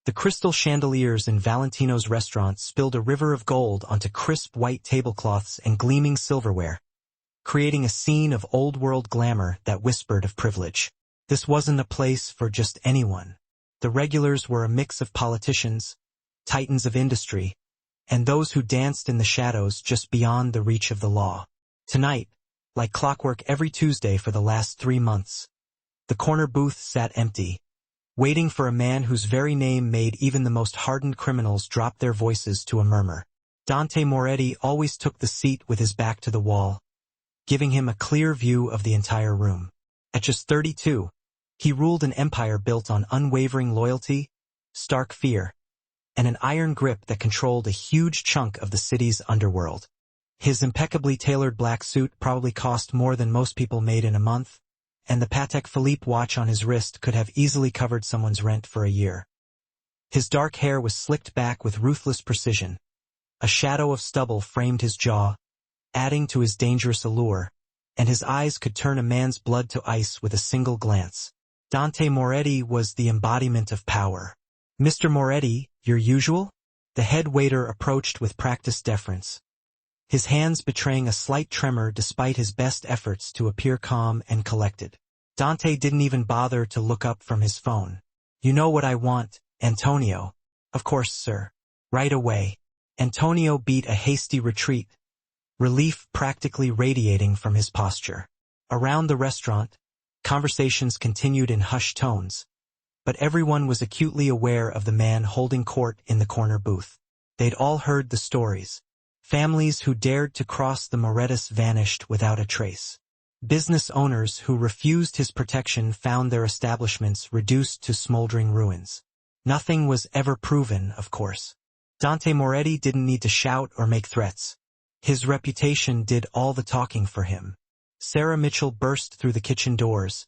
The crystal chandeliers in Valentino's restaurant spilled a river of gold onto crisp white tablecloths and gleaming silverware, creating a scene of old-world glamour that whispered of privilege. This wasn't a place for just anyone. The regulars were a mix of politicians, titans of industry, and those who danced in the shadows just beyond the reach of the law. Tonight, like clockwork every Tuesday for the last 3 months, the corner booth sat empty, waiting for a man whose very name made even the most hardened criminals drop their voices to a murmur. Dante Moretti always took the seat with his back to the wall, giving him a clear view of the entire room. At just 32, he ruled an empire built on unwavering loyalty, stark fear, and an iron grip that controlled a huge chunk of the city's underworld. His impeccably tailored black suit probably cost more than most people made in a month, and the Patek Philippe watch on his wrist could have easily covered someone's rent for a year. His dark hair was slicked back with ruthless precision. A shadow of stubble framed his jaw, adding to his dangerous allure, and his eyes could turn a man's blood to ice with a single glance. Dante Moretti was the embodiment of power. "Mr. Moretti, your usual?" The head waiter approached with practiced deference, his hands betraying a slight tremor despite his best efforts to appear calm and collected. Dante didn't even bother to look up from his phone. "You know what I want, Antonio." "Of course, sir. Right away." Antonio beat a hasty retreat, relief practically radiating from his posture. Around the restaurant, conversations continued in hushed tones, but everyone was acutely aware of the man holding court in the corner booth. They'd all heard the stories. Families who dared to cross the Morettis vanished without a trace. Business owners who refused his protection found their establishments reduced to smoldering ruins. Nothing was ever proven, of course. Dante Moretti didn't need to shout or make threats. His reputation did all the talking for him. Sarah Mitchell burst through the kitchen doors,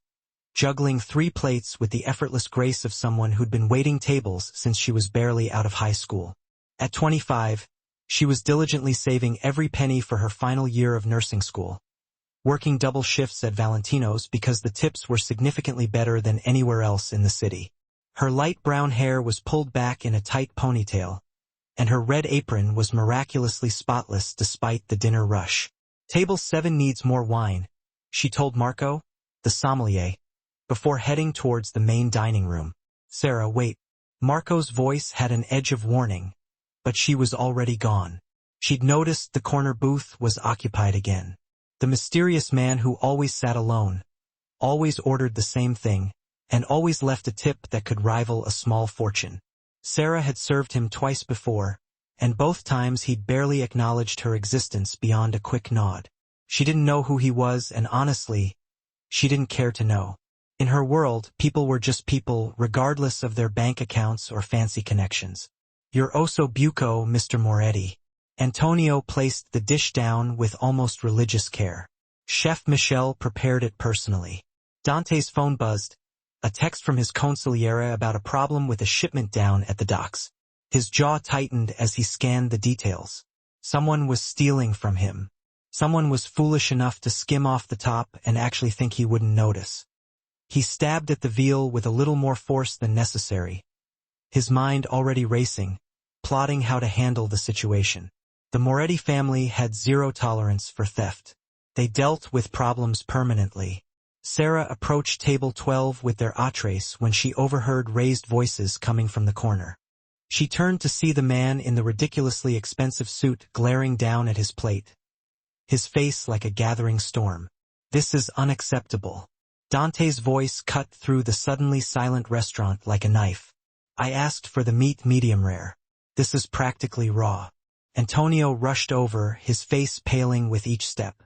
juggling 3 plates with the effortless grace of someone who'd been waiting tables since she was barely out of high school. At 25, she was diligently saving every penny for her final year of nursing school, working double shifts at Valentino's because the tips were significantly better than anywhere else in the city. Her light brown hair was pulled back in a tight ponytail, and her red apron was miraculously spotless despite the dinner rush. "Table 7 needs more wine," she told Marco, the sommelier, before heading towards the main dining room. "Sarah, wait." Marco's voice had an edge of warning, but she was already gone. She'd noticed the corner booth was occupied again. The mysterious man who always sat alone, always ordered the same thing, and always left a tip that could rival a small fortune. Sarah had served him twice before, and both times he'd barely acknowledged her existence beyond a quick nod. She didn't know who he was, and honestly, she didn't care to know. In her world, people were just people, regardless of their bank accounts or fancy connections. "You're oh so buco, Mr. Moretti." Antonio placed the dish down with almost religious care. Chef Michel prepared it personally. Dante's phone buzzed, a text from his consigliere about a problem with a shipment down at the docks. His jaw tightened as he scanned the details. Someone was stealing from him. Someone was foolish enough to skim off the top and actually think he wouldn't notice. He stabbed at the veal with a little more force than necessary, his mind already racing, plotting how to handle the situation. The Moretti family had zero tolerance for theft. They dealt with problems permanently. Sarah approached table 12 with their entrees when she overheard raised voices coming from the corner. She turned to see the man in the ridiculously expensive suit glaring down at his plate, his face like a gathering storm. "This is unacceptable." Dante's voice cut through the suddenly silent restaurant like a knife. "I asked for the meat medium rare. This is practically raw." Antonio rushed over, his face paling with each step.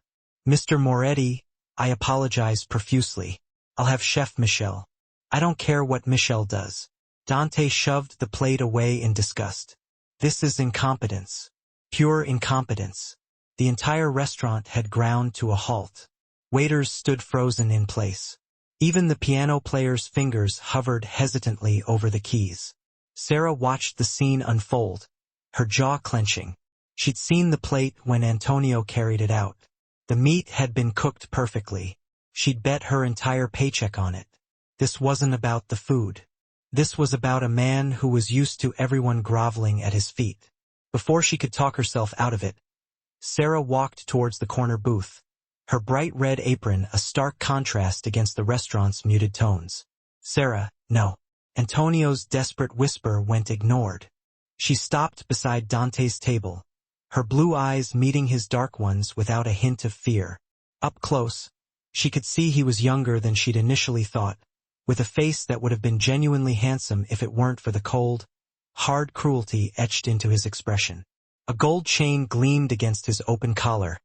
"Mr. Moretti, I apologize profusely. I'll have Chef Michel." "I don't care what Michel does." Dante shoved the plate away in disgust. "This is incompetence. Pure incompetence." The entire restaurant had ground to a halt. Waiters stood frozen in place. Even the piano player's fingers hovered hesitantly over the keys. Sarah watched the scene unfold, her jaw clenching. She'd seen the plate when Antonio carried it out. The meat had been cooked perfectly. She'd bet her entire paycheck on it. This wasn't about the food. This was about a man who was used to everyone groveling at his feet. Before she could talk herself out of it, Sarah walked towards the corner booth, her bright red apron a stark contrast against the restaurant's muted tones. "Sarah, no." Antonio's desperate whisper went ignored. She stopped beside Dante's table, her blue eyes meeting his dark ones without a hint of fear. Up close, she could see he was younger than she'd initially thought, with a face that would have been genuinely handsome if it weren't for the cold, hard cruelty etched into his expression. A gold chain gleamed against his open collar,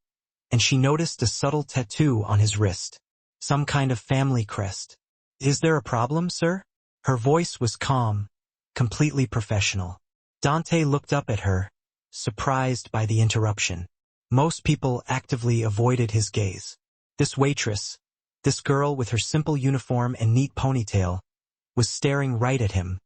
and she noticed a subtle tattoo on his wrist, some kind of family crest. "Is there a problem, sir?" Her voice was calm, completely professional. Dante looked up at her, surprised by the interruption. Most people actively avoided his gaze. This waitress, this girl with her simple uniform and neat ponytail, was staring right at him,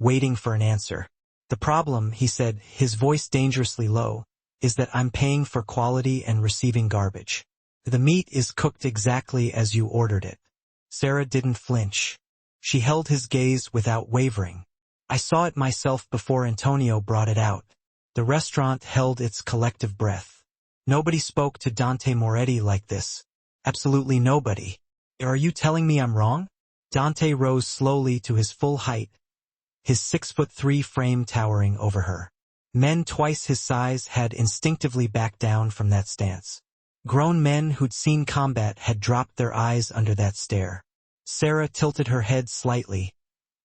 waiting for an answer. "The problem," he said, his voice dangerously low, "is that I'm paying for quality and receiving garbage. The meat is cooked exactly as you ordered it." Sarah didn't flinch. She held his gaze without wavering. "I saw it myself before Antonio brought it out." The restaurant held its collective breath. Nobody spoke to Dante Moretti like this. Absolutely nobody. "Are you telling me I'm wrong?" Dante rose slowly to his full height, his 6'3" frame towering over her. Men twice his size had instinctively backed down from that stance. Grown men who'd seen combat had dropped their eyes under that stare. Sarah tilted her head slightly,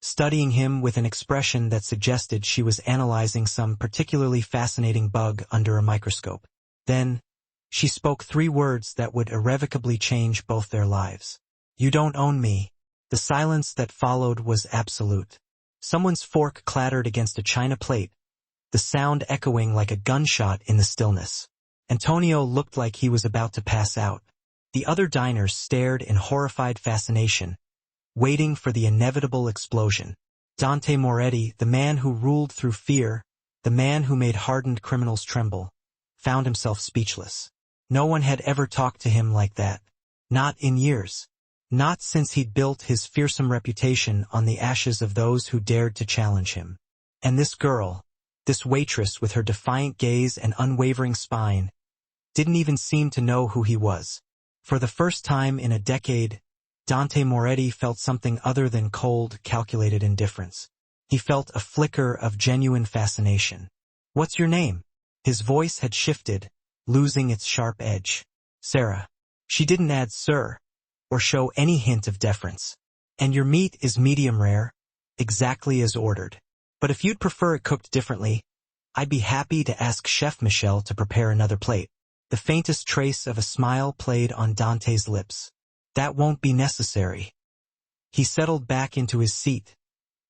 studying him with an expression that suggested she was analyzing some particularly fascinating bug under a microscope. Then, she spoke 3 words that would irrevocably change both their lives. "You don't own me." The silence that followed was absolute. Someone's fork clattered against a china plate, the sound echoing like a gunshot in the stillness. Antonio looked like he was about to pass out. The other diners stared in horrified fascination, waiting for the inevitable explosion. Dante Moretti, the man who ruled through fear, the man who made hardened criminals tremble, found himself speechless. No one had ever talked to him like that. Not in years. Not since he'd built his fearsome reputation on the ashes of those who dared to challenge him. And this girl, this waitress with her defiant gaze and unwavering spine, didn't even seem to know who he was. For the first time in a decade, Dante Moretti felt something other than cold, calculated indifference. He felt a flicker of genuine fascination. "What's your name?" His voice had shifted, losing its sharp edge. "Sarah." She didn't add "sir," or show any hint of deference. "And your meat is medium rare, exactly as ordered. But if you'd prefer it cooked differently, I'd be happy to ask Chef Michel to prepare another plate." The faintest trace of a smile played on Dante's lips. "That won't be necessary." He settled back into his seat,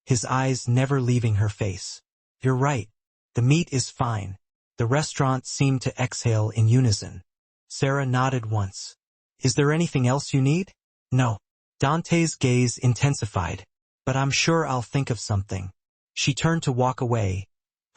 his eyes never leaving her face. "You're right. The meat is fine." The restaurant seemed to exhale in unison. Sarah nodded once. "Is there anything else you need?" "No." Dante's gaze intensified. "But I'm sure I'll think of something." She turned to walk away,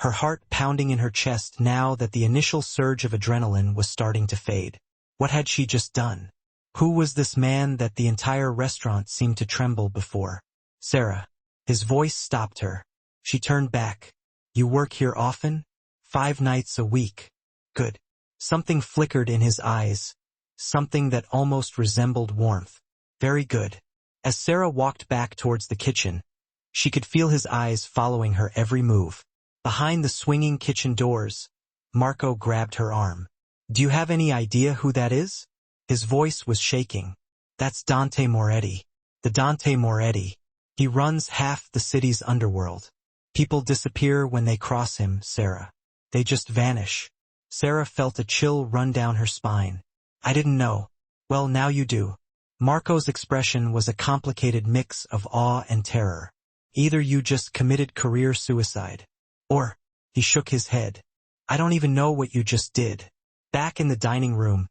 her heart pounding in her chest now that the initial surge of adrenaline was starting to fade. What had she just done? Who was this man that the entire restaurant seemed to tremble before? "Sarah." His voice stopped her. She turned back. "You work here often?" 5 nights a week. "Good." Something flickered in his eyes, something that almost resembled warmth. "Very good." As Sarah walked back towards the kitchen, she could feel his eyes following her every move. Behind the swinging kitchen doors, Marco grabbed her arm. "Do you have any idea who that is?" His voice was shaking. "That's Dante Moretti. The Dante Moretti. He runs half the city's underworld. People disappear when they cross him, Sarah. They just vanish." Sarah felt a chill run down her spine. "I didn't know." "Well, now you do." Marco's expression was a complicated mix of awe and terror. "Either you just committed career suicide, or—" He shook his head. "I don't even know what you just did." Back in the dining room,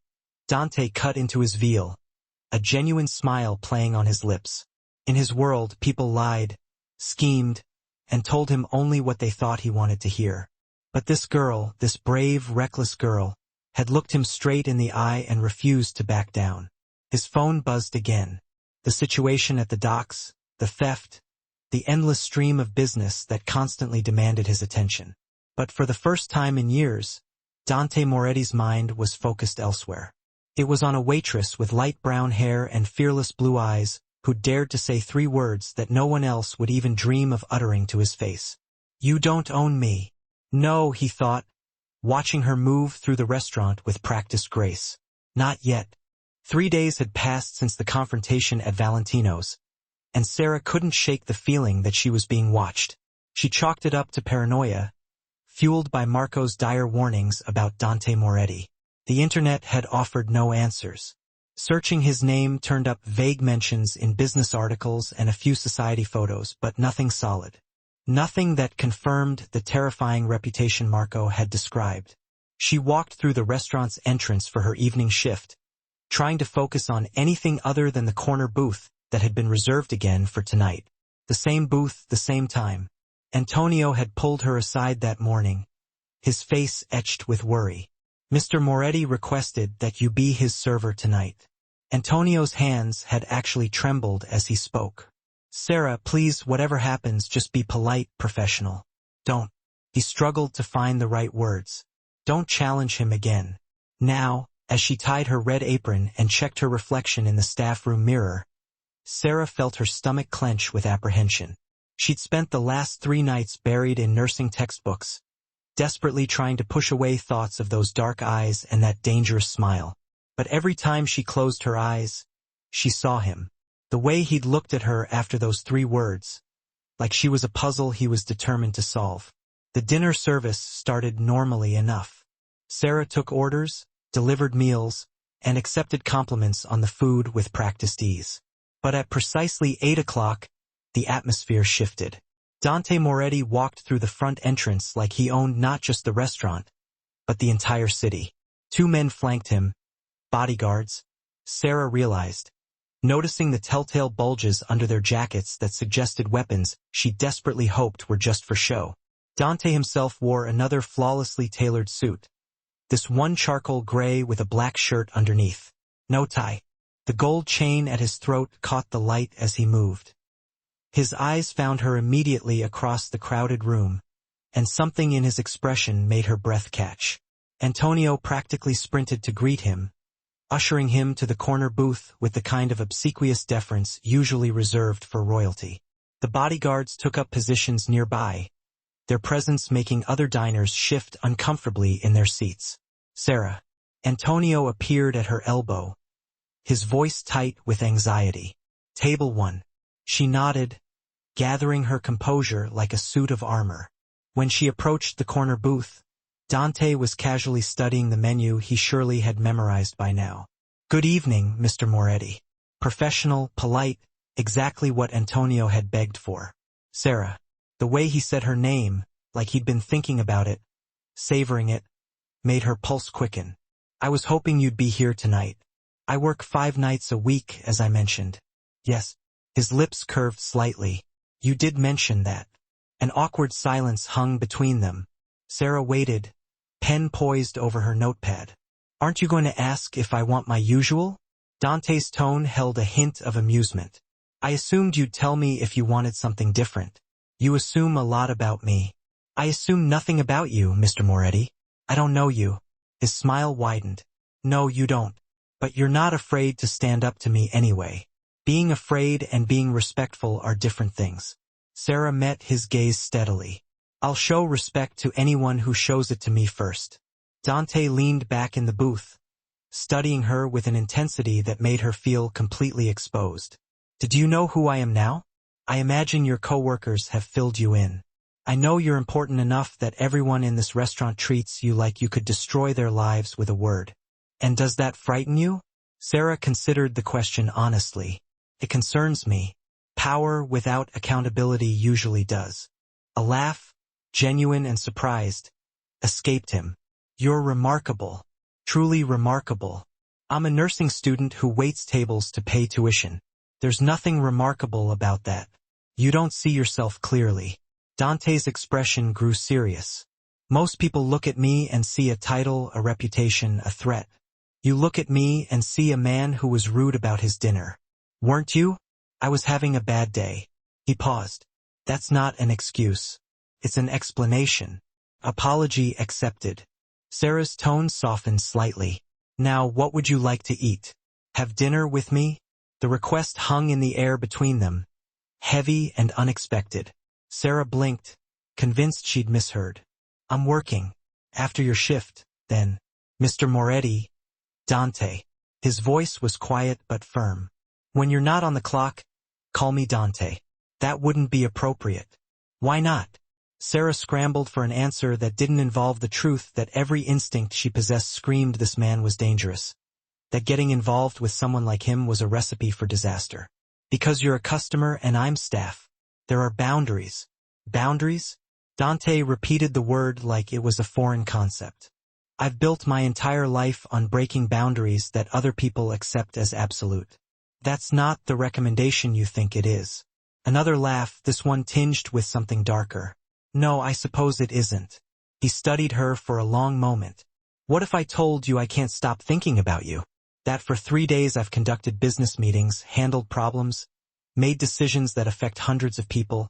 Dante cut into his veal, a genuine smile playing on his lips. In his world, people lied, schemed, and told him only what they thought he wanted to hear. But this girl, this brave, reckless girl, had looked him straight in the eye and refused to back down. His phone buzzed again. The situation at the docks, the theft, the endless stream of business that constantly demanded his attention. But for the first time in years, Dante Moretti's mind was focused elsewhere. It was on a waitress with light brown hair and fearless blue eyes who dared to say 3 words that no one else would even dream of uttering to his face. "You don't own me." "No," he thought, watching her move through the restaurant with practiced grace. Not yet. 3 days had passed since the confrontation at Valentino's, and Sarah couldn't shake the feeling that she was being watched. She chalked it up to paranoia, fueled by Marco's dire warnings about Dante Moretti. The internet had offered no answers. Searching his name turned up vague mentions in business articles and a few society photos, but nothing solid. Nothing that confirmed the terrifying reputation Marco had described. She walked through the restaurant's entrance for her evening shift, trying to focus on anything other than the corner booth that had been reserved again for tonight. The same booth, the same time. Antonio had pulled her aside that morning, his face etched with worry. "Mr. Moretti requested that you be his server tonight." Antonio's hands had actually trembled as he spoke. "Sarah, please, whatever happens, just be polite, professional. Don't." He struggled to find the right words. "Don't challenge him again." Now, as she tied her red apron and checked her reflection in the staff room mirror, Sarah felt her stomach clench with apprehension. She'd spent the last 3 nights buried in nursing textbooks, desperately trying to push away thoughts of those dark eyes and that dangerous smile. But every time she closed her eyes, she saw him. The way he'd looked at her after those 3 words, like she was a puzzle he was determined to solve. The dinner service started normally enough. Sarah took orders, delivered meals, and accepted compliments on the food with practiced ease. But at precisely 8 o'clock, the atmosphere shifted. Dante Moretti walked through the front entrance like he owned not just the restaurant, but the entire city. 2 men flanked him, bodyguards, Sarah realized. Noticing the telltale bulges under their jackets that suggested weapons she desperately hoped were just for show. Dante himself wore another flawlessly tailored suit, this one charcoal gray with a black shirt underneath. No tie. The gold chain at his throat caught the light as he moved. His eyes found her immediately across the crowded room, and something in his expression made her breath catch. Antonio practically sprinted to greet him, ushering him to the corner booth with the kind of obsequious deference usually reserved for royalty. The bodyguards took up positions nearby, their presence making other diners shift uncomfortably in their seats. "Sarah." Antonio appeared at her elbow, his voice tight with anxiety. "Table 1. She nodded, gathering her composure like a suit of armor. When she approached the corner booth, Dante was casually studying the menu he surely had memorized by now. "Good evening, Mr. Moretti." Professional, polite, exactly what Antonio had begged for. "Sarah." The way he said her name, like he'd been thinking about it, savoring it, made her pulse quicken. "I was hoping you'd be here tonight. I work 5 nights a week, as I mentioned." "Yes." His lips curved slightly. "You did mention that." An awkward silence hung between them. Sarah waited, pen poised over her notepad. "Aren't you going to ask if I want my usual?" Dante's tone held a hint of amusement. "I assumed you'd tell me if you wanted something different. You assume a lot about me." "I assume nothing about you, Mr. Moretti. I don't know you." His smile widened. "No, you don't. But you're not afraid to stand up to me anyway." Being afraid and being respectful are different things. Sarah met his gaze steadily. "I'll show respect to anyone who shows it to me first." Dante leaned back in the booth, studying her with an intensity that made her feel completely exposed. "Did you know who I am now? I imagine your coworkers have filled you in. I know you're important enough that everyone in this restaurant treats you like you could destroy their lives with a word. And does that frighten you?" Sarah considered the question honestly. "It concerns me. Power without accountability usually does." A laugh, genuine and surprised, escaped him. "You're remarkable. Truly remarkable. I'm a nursing student who waits tables to pay tuition. There's nothing remarkable about that. You don't see yourself clearly." Dante's expression grew serious. "Most people look at me and see a title, a reputation, a threat. You look at me and see a man who was rude about his dinner. Weren't you?" "I was having a bad day." He paused. That's not an excuse. It's an explanation. Apology accepted. Sarah's tone softened slightly. Now, what would you like to eat? Have dinner with me? The request hung in the air between them, heavy and unexpected. Sarah blinked, convinced she'd misheard. I'm working. After your shift, then. Mr. Moretti. Dante. His voice was quiet but firm. When you're not on the clock, call me Dante. That wouldn't be appropriate. Why not? Sarah scrambled for an answer that didn't involve the truth that every instinct she possessed screamed this man was dangerous. That getting involved with someone like him was a recipe for disaster. Because you're a customer and I'm staff. There are boundaries. Boundaries? Dante repeated the word like it was a foreign concept. I've built my entire life on breaking boundaries that other people accept as absolute. That's not the recommendation you think it is. Another laugh, this one tinged with something darker. No, I suppose it isn't. He studied her for a long moment. What if I told you I can't stop thinking about you? That for 3 days I've conducted business meetings, handled problems, made decisions that affect hundreds of people,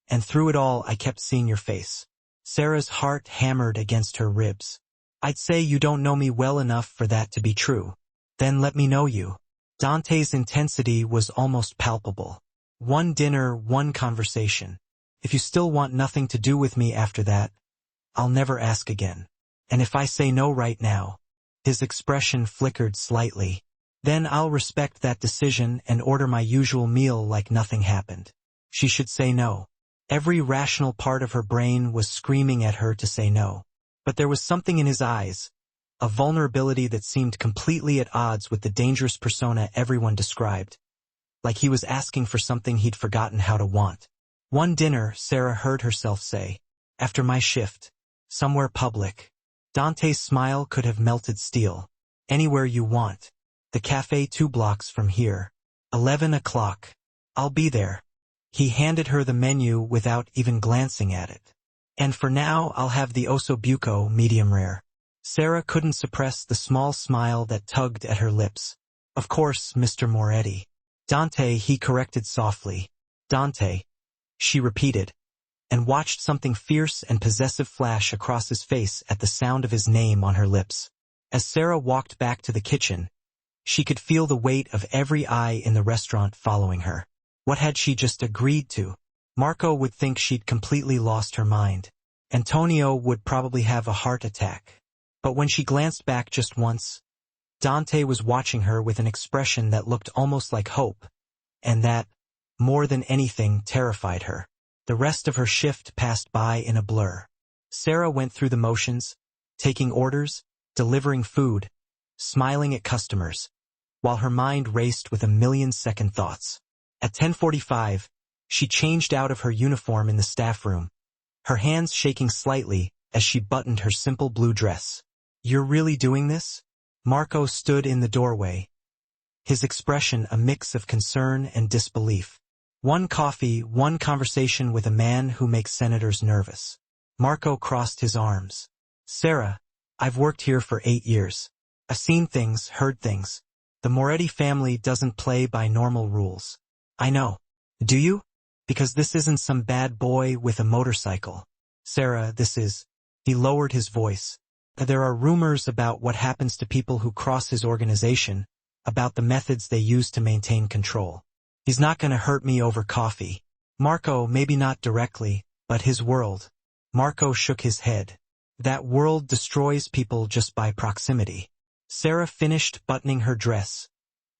and through it all I kept seeing your face. Sarah's heart hammered against her ribs. I'd say you don't know me well enough for that to be true. Then let me know you. Dante's intensity was almost palpable. One dinner, one conversation. If you still want nothing to do with me after that, I'll never ask again. And if I say no right now, his expression flickered slightly, then I'll respect that decision and order my usual meal like nothing happened. She should say no. Every rational part of her brain was screaming at her to say no. But there was something in his eyes, a vulnerability that seemed completely at odds with the dangerous persona everyone described, like he was asking for something he'd forgotten how to want. One dinner, Sarah heard herself say, after my shift, somewhere public. Dante's smile could have melted steel. Anywhere you want. The cafe 2 blocks from here. 11 o'clock. I'll be there. He handed her the menu without even glancing at it. And for now, I'll have the osso buco medium rare. Sarah couldn't suppress the small smile that tugged at her lips. Of course, Mr. Moretti. Dante, he corrected softly. Dante, she repeated, and watched something fierce and possessive flash across his face at the sound of his name on her lips. As Sarah walked back to the kitchen, she could feel the weight of every eye in the restaurant following her. What had she just agreed to? Marco would think she'd completely lost her mind. Antonio would probably have a heart attack. But when she glanced back just once, Dante was watching her with an expression that looked almost like hope, and that, more than anything, terrified her. The rest of her shift passed by in a blur. Sarah went through the motions, taking orders, delivering food, smiling at customers, while her mind raced with a million second thoughts. At 10:45, she changed out of her uniform in the staff room, her hands shaking slightly as she buttoned her simple blue dress. You're really doing this? Marco stood in the doorway, his expression a mix of concern and disbelief. One coffee, one conversation with a man who makes senators nervous. Marco crossed his arms. Sarah, I've worked here for 8 years. I've seen things, heard things. The Moretti family doesn't play by normal rules. I know. Do you? Because this isn't some bad boy with a motorcycle. Sarah, this is... He lowered his voice. There are rumors about what happens to people who cross his organization, about the methods they use to maintain control. He's not going to hurt me over coffee. Marco, maybe not directly, but his world. Marco shook his head. That world destroys people just by proximity. Sarah finished buttoning her dress,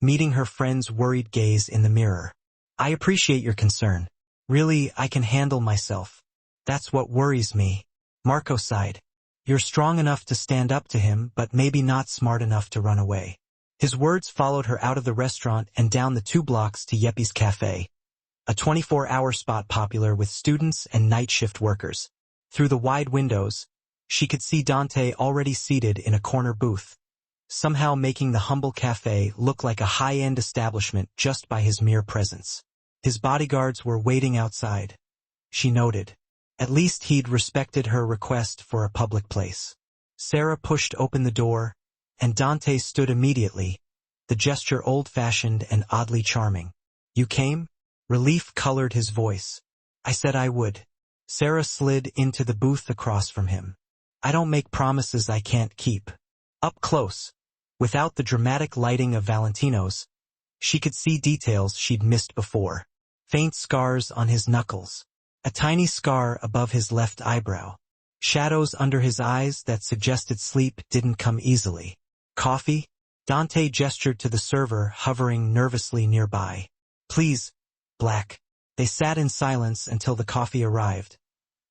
meeting her friend's worried gaze in the mirror. I appreciate your concern. Really, I can handle myself. That's what worries me. Marco sighed. You're strong enough to stand up to him, but maybe not smart enough to run away. His words followed her out of the restaurant and down the 2 blocks to Yeppy's Cafe, a 24-hour spot popular with students and night shift workers. Through the wide windows, she could see Dante already seated in a corner booth, somehow making the humble cafe look like a high-end establishment just by his mere presence. His bodyguards were waiting outside. She noted. At least he'd respected her request for a public place. Sarah pushed open the door, and Dante stood immediately, the gesture old-fashioned and oddly charming. You came? Relief colored his voice. I said I would. Sarah slid into the booth across from him. I don't make promises I can't keep. Up close, without the dramatic lighting of Valentino's, she could see details she'd missed before. Faint scars on his knuckles. A tiny scar above his left eyebrow. Shadows under his eyes that suggested sleep didn't come easily. Coffee? Dante gestured to the server hovering nervously nearby. Please, Black. They sat in silence until the coffee arrived.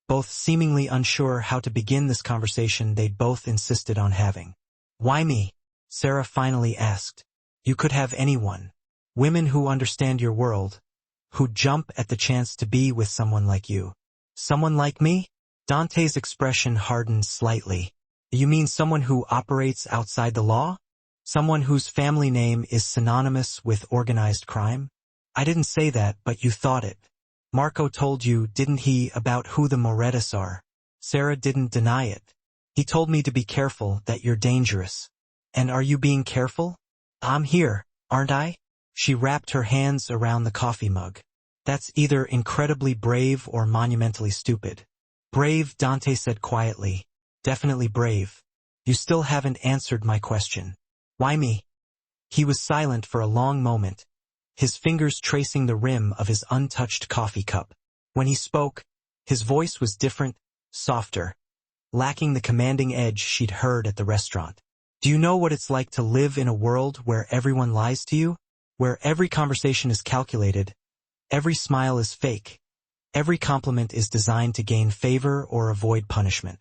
Both seemingly unsure how to begin this conversation they'd both insisted on having. Why me? Sarah finally asked. You could have anyone. Women who understand your world, who jump at the chance to be with someone like you. Someone like me? Dante's expression hardened slightly. You mean someone who operates outside the law? Someone whose family name is synonymous with organized crime? I didn't say that, but you thought it. Marco told you, didn't he, about who the Morettas are? Sarah didn't deny it. He told me to be careful, that you're dangerous. And are you being careful? I'm here, aren't I? She wrapped her hands around the coffee mug. That's either incredibly brave or monumentally stupid. Brave, Dante said quietly. Definitely brave. You still haven't answered my question. Why me? He was silent for a long moment, his fingers tracing the rim of his untouched coffee cup. When he spoke, his voice was different, softer, lacking the commanding edge she'd heard at the restaurant. Do you know what it's like to live in a world where everyone lies to you? Where every conversation is calculated, every smile is fake, every compliment is designed to gain favor or avoid punishment.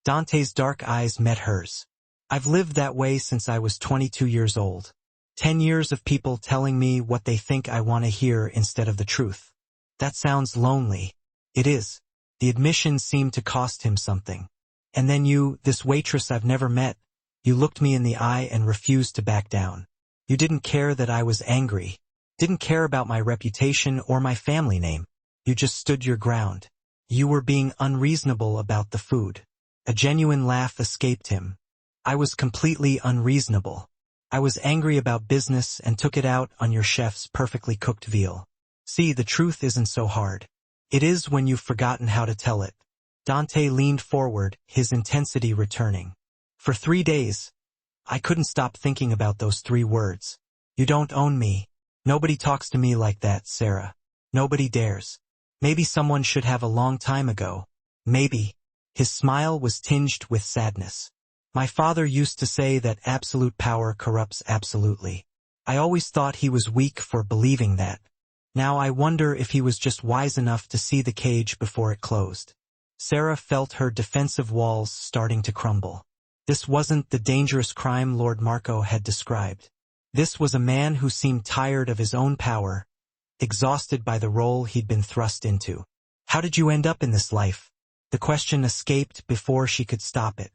Dante's dark eyes met hers. I've lived that way since I was 22 years old. 10 years of people telling me what they think I want to hear instead of the truth. That sounds lonely. It is. The admission seemed to cost him something. And then you, this waitress I've never met, you looked me in the eye and refused to back down. You didn't care that I was angry. Didn't care about my reputation or my family name. You just stood your ground. You were being unreasonable about the food. A genuine laugh escaped him. I was completely unreasonable. I was angry about business and took it out on your chef's perfectly cooked veal. See, the truth isn't so hard. It is when you've forgotten how to tell it. Dante leaned forward, his intensity returning. For 3 days, I couldn't stop thinking about those 3 words. You don't own me. Nobody talks to me like that, Sarah. Nobody dares. Maybe someone should have a long time ago. Maybe. His smile was tinged with sadness. My father used to say that absolute power corrupts absolutely. I always thought he was weak for believing that. Now I wonder if he was just wise enough to see the cage before it closed. Sarah felt her defensive walls starting to crumble. This wasn't the dangerous crime Lord Marco had described. This was a man who seemed tired of his own power, exhausted by the role he'd been thrust into. How did you end up in this life? The question escaped before she could stop it.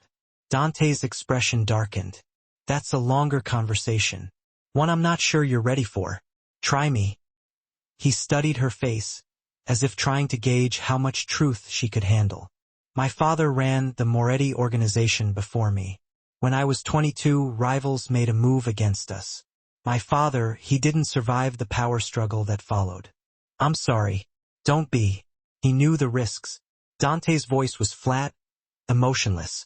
Dante's expression darkened. That's a longer conversation. One I'm not sure you're ready for. Try me. He studied her face, as if trying to gauge how much truth she could handle. My father ran the Moretti organization before me. When I was 22, rivals made a move against us. My father, he didn't survive the power struggle that followed. I'm sorry. Don't be. He knew the risks. Dante's voice was flat, emotionless.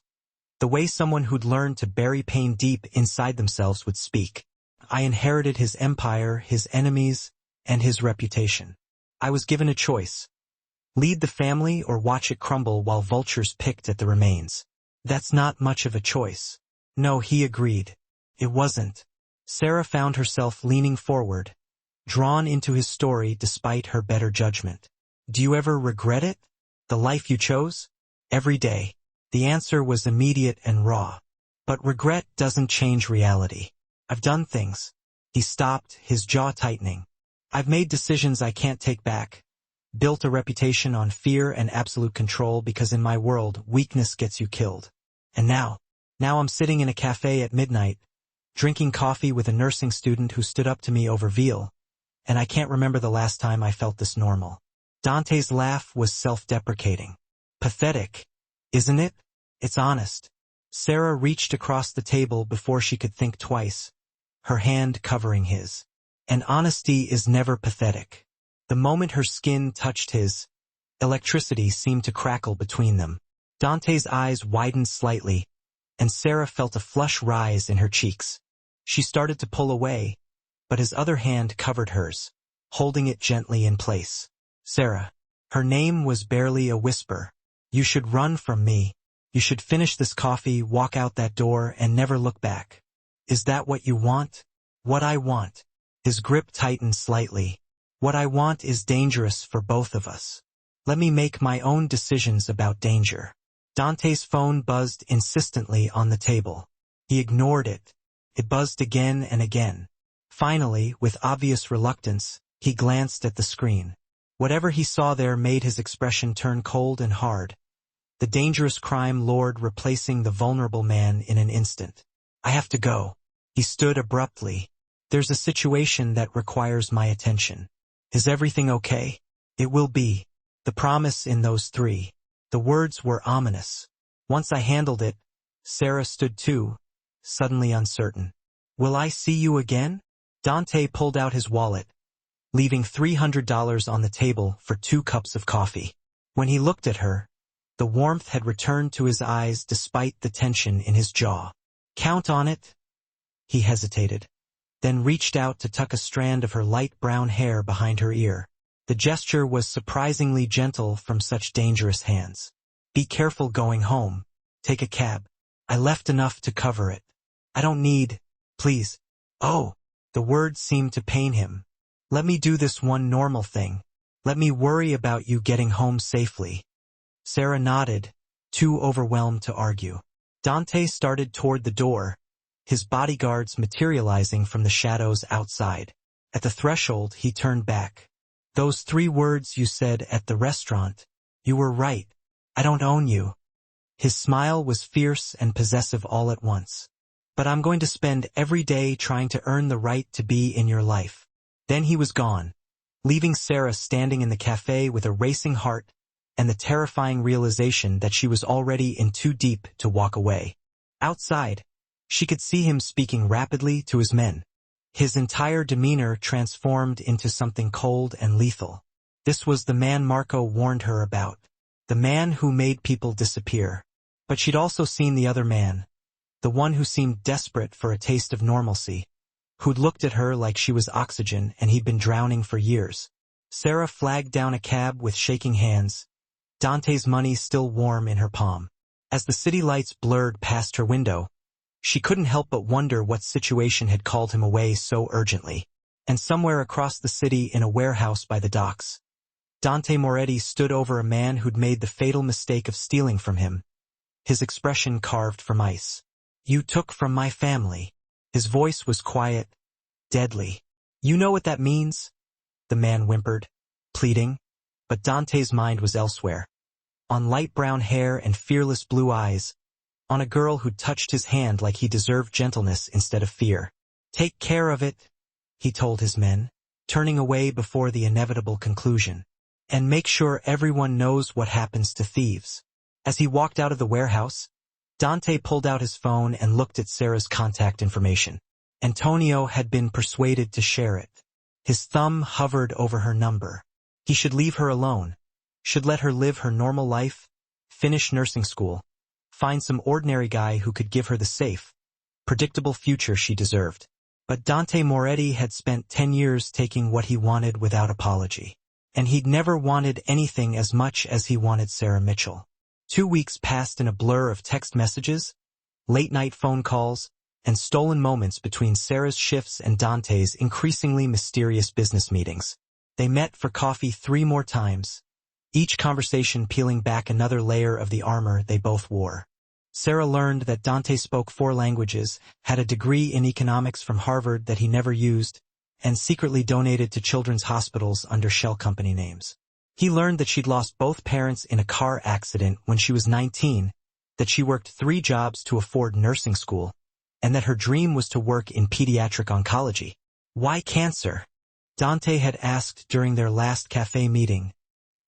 The way someone who'd learned to bury pain deep inside themselves would speak. I inherited his empire, his enemies, and his reputation. I was given a choice. Lead the family or watch it crumble while vultures picked at the remains. That's not much of a choice. No, he agreed. It wasn't. Sarah found herself leaning forward, drawn into his story despite her better judgment. Do you ever regret it? The life you chose? Every day. The answer was immediate and raw. But regret doesn't change reality. I've done things. He stopped, his jaw tightening. I've made decisions I can't take back. Built a reputation on fear and absolute control because in my world, weakness gets you killed. And now I'm sitting in a cafe at midnight, drinking coffee with a nursing student who stood up to me over veal, and I can't remember the last time I felt this normal. Dante's laugh was self-deprecating. Pathetic, isn't it? It's honest. Sarah reached across the table before she could think twice, her hand covering his. And honesty is never pathetic. The moment her skin touched his, Electricity seemed to crackle between them. Dante's eyes widened slightly, and Sarah felt a flush rise in her cheeks. She started to pull away, but his other hand covered hers, holding it gently in place. Sarah. Her name was barely a whisper. You should run from me. You should finish this coffee, walk out that door, and never look back. Is that what you want? What I want. His grip tightened slightly. What I want is dangerous for both of us. Let me make my own decisions about danger. Dante's phone buzzed insistently on the table. He ignored it. It buzzed again and again. Finally, with obvious reluctance, he glanced at the screen. Whatever he saw there made his expression turn cold and hard. The dangerous crime lord replacing the vulnerable man in an instant. I have to go. He stood abruptly. There's a situation that requires my attention. Is everything okay? It will be. The promise in those three. The words were ominous. Once I handled it, Sarah stood too, suddenly uncertain. Will I see you again? Dante pulled out his wallet, leaving $300 on the table for 2 cups of coffee. When he looked at her, the warmth had returned to his eyes despite the tension in his jaw. Count on it? He hesitated, then reached out to tuck a strand of her light brown hair behind her ear. The gesture was surprisingly gentle from such dangerous hands. Be careful going home. Take a cab. I left enough to cover it. I don't need, please. Oh, the words seemed to pain him. Let me do this one normal thing. Let me worry about you getting home safely. Sarah nodded, too overwhelmed to argue. Dante started toward the door, his bodyguards materializing from the shadows outside. At the threshold, he turned back. Those 3 words you said at the restaurant. You were right. I don't own you. His smile was fierce and possessive all at once. But I'm going to spend every day trying to earn the right to be in your life. Then he was gone, leaving Sarah standing in the cafe with a racing heart and the terrifying realization that she was already in too deep to walk away. Outside, she could see him speaking rapidly to his men. His entire demeanor transformed into something cold and lethal. This was the man Marco warned her about, the man who made people disappear. But she'd also seen the other man, the one who seemed desperate for a taste of normalcy, who'd looked at her like she was oxygen and he'd been drowning for years. Sarah flagged down a cab with shaking hands, Dante's money still warm in her palm. As the city lights blurred past her window, she couldn't help but wonder what situation had called him away so urgently. And somewhere across the city in a warehouse by the docks, Dante Moretti stood over a man who'd made the fatal mistake of stealing from him, his expression carved from ice. You took from my family. His voice was quiet, deadly. You know what that means? The man whimpered, pleading, but Dante's mind was elsewhere. On light brown hair and fearless blue eyes, on a girl who'd touched his hand like he deserved gentleness instead of fear. Take care of it, he told his men, turning away before the inevitable conclusion. And make sure everyone knows what happens to thieves. As he walked out of the warehouse, Dante pulled out his phone and looked at Sarah's contact information. Antonio had been persuaded to share it. His thumb hovered over her number. He should leave her alone, should let her live her normal life, finish nursing school, find some ordinary guy who could give her the safe, predictable future she deserved. But Dante Moretti had spent 10 years taking what he wanted without apology. And he'd never wanted anything as much as he wanted Sarah Mitchell. 2 weeks passed in a blur of text messages, late-night phone calls, and stolen moments between Sarah's shifts and Dante's increasingly mysterious business meetings. They met for coffee 3 more times, each conversation peeling back another layer of the armor they both wore. Sarah learned that Dante spoke 4 languages, had a degree in economics from Harvard that he never used, and secretly donated to children's hospitals under shell company names. He learned that she'd lost both parents in a car accident when she was 19, that she worked 3 jobs to afford nursing school, and that her dream was to work in pediatric oncology. Why cancer? Dante had asked during their last cafe meeting,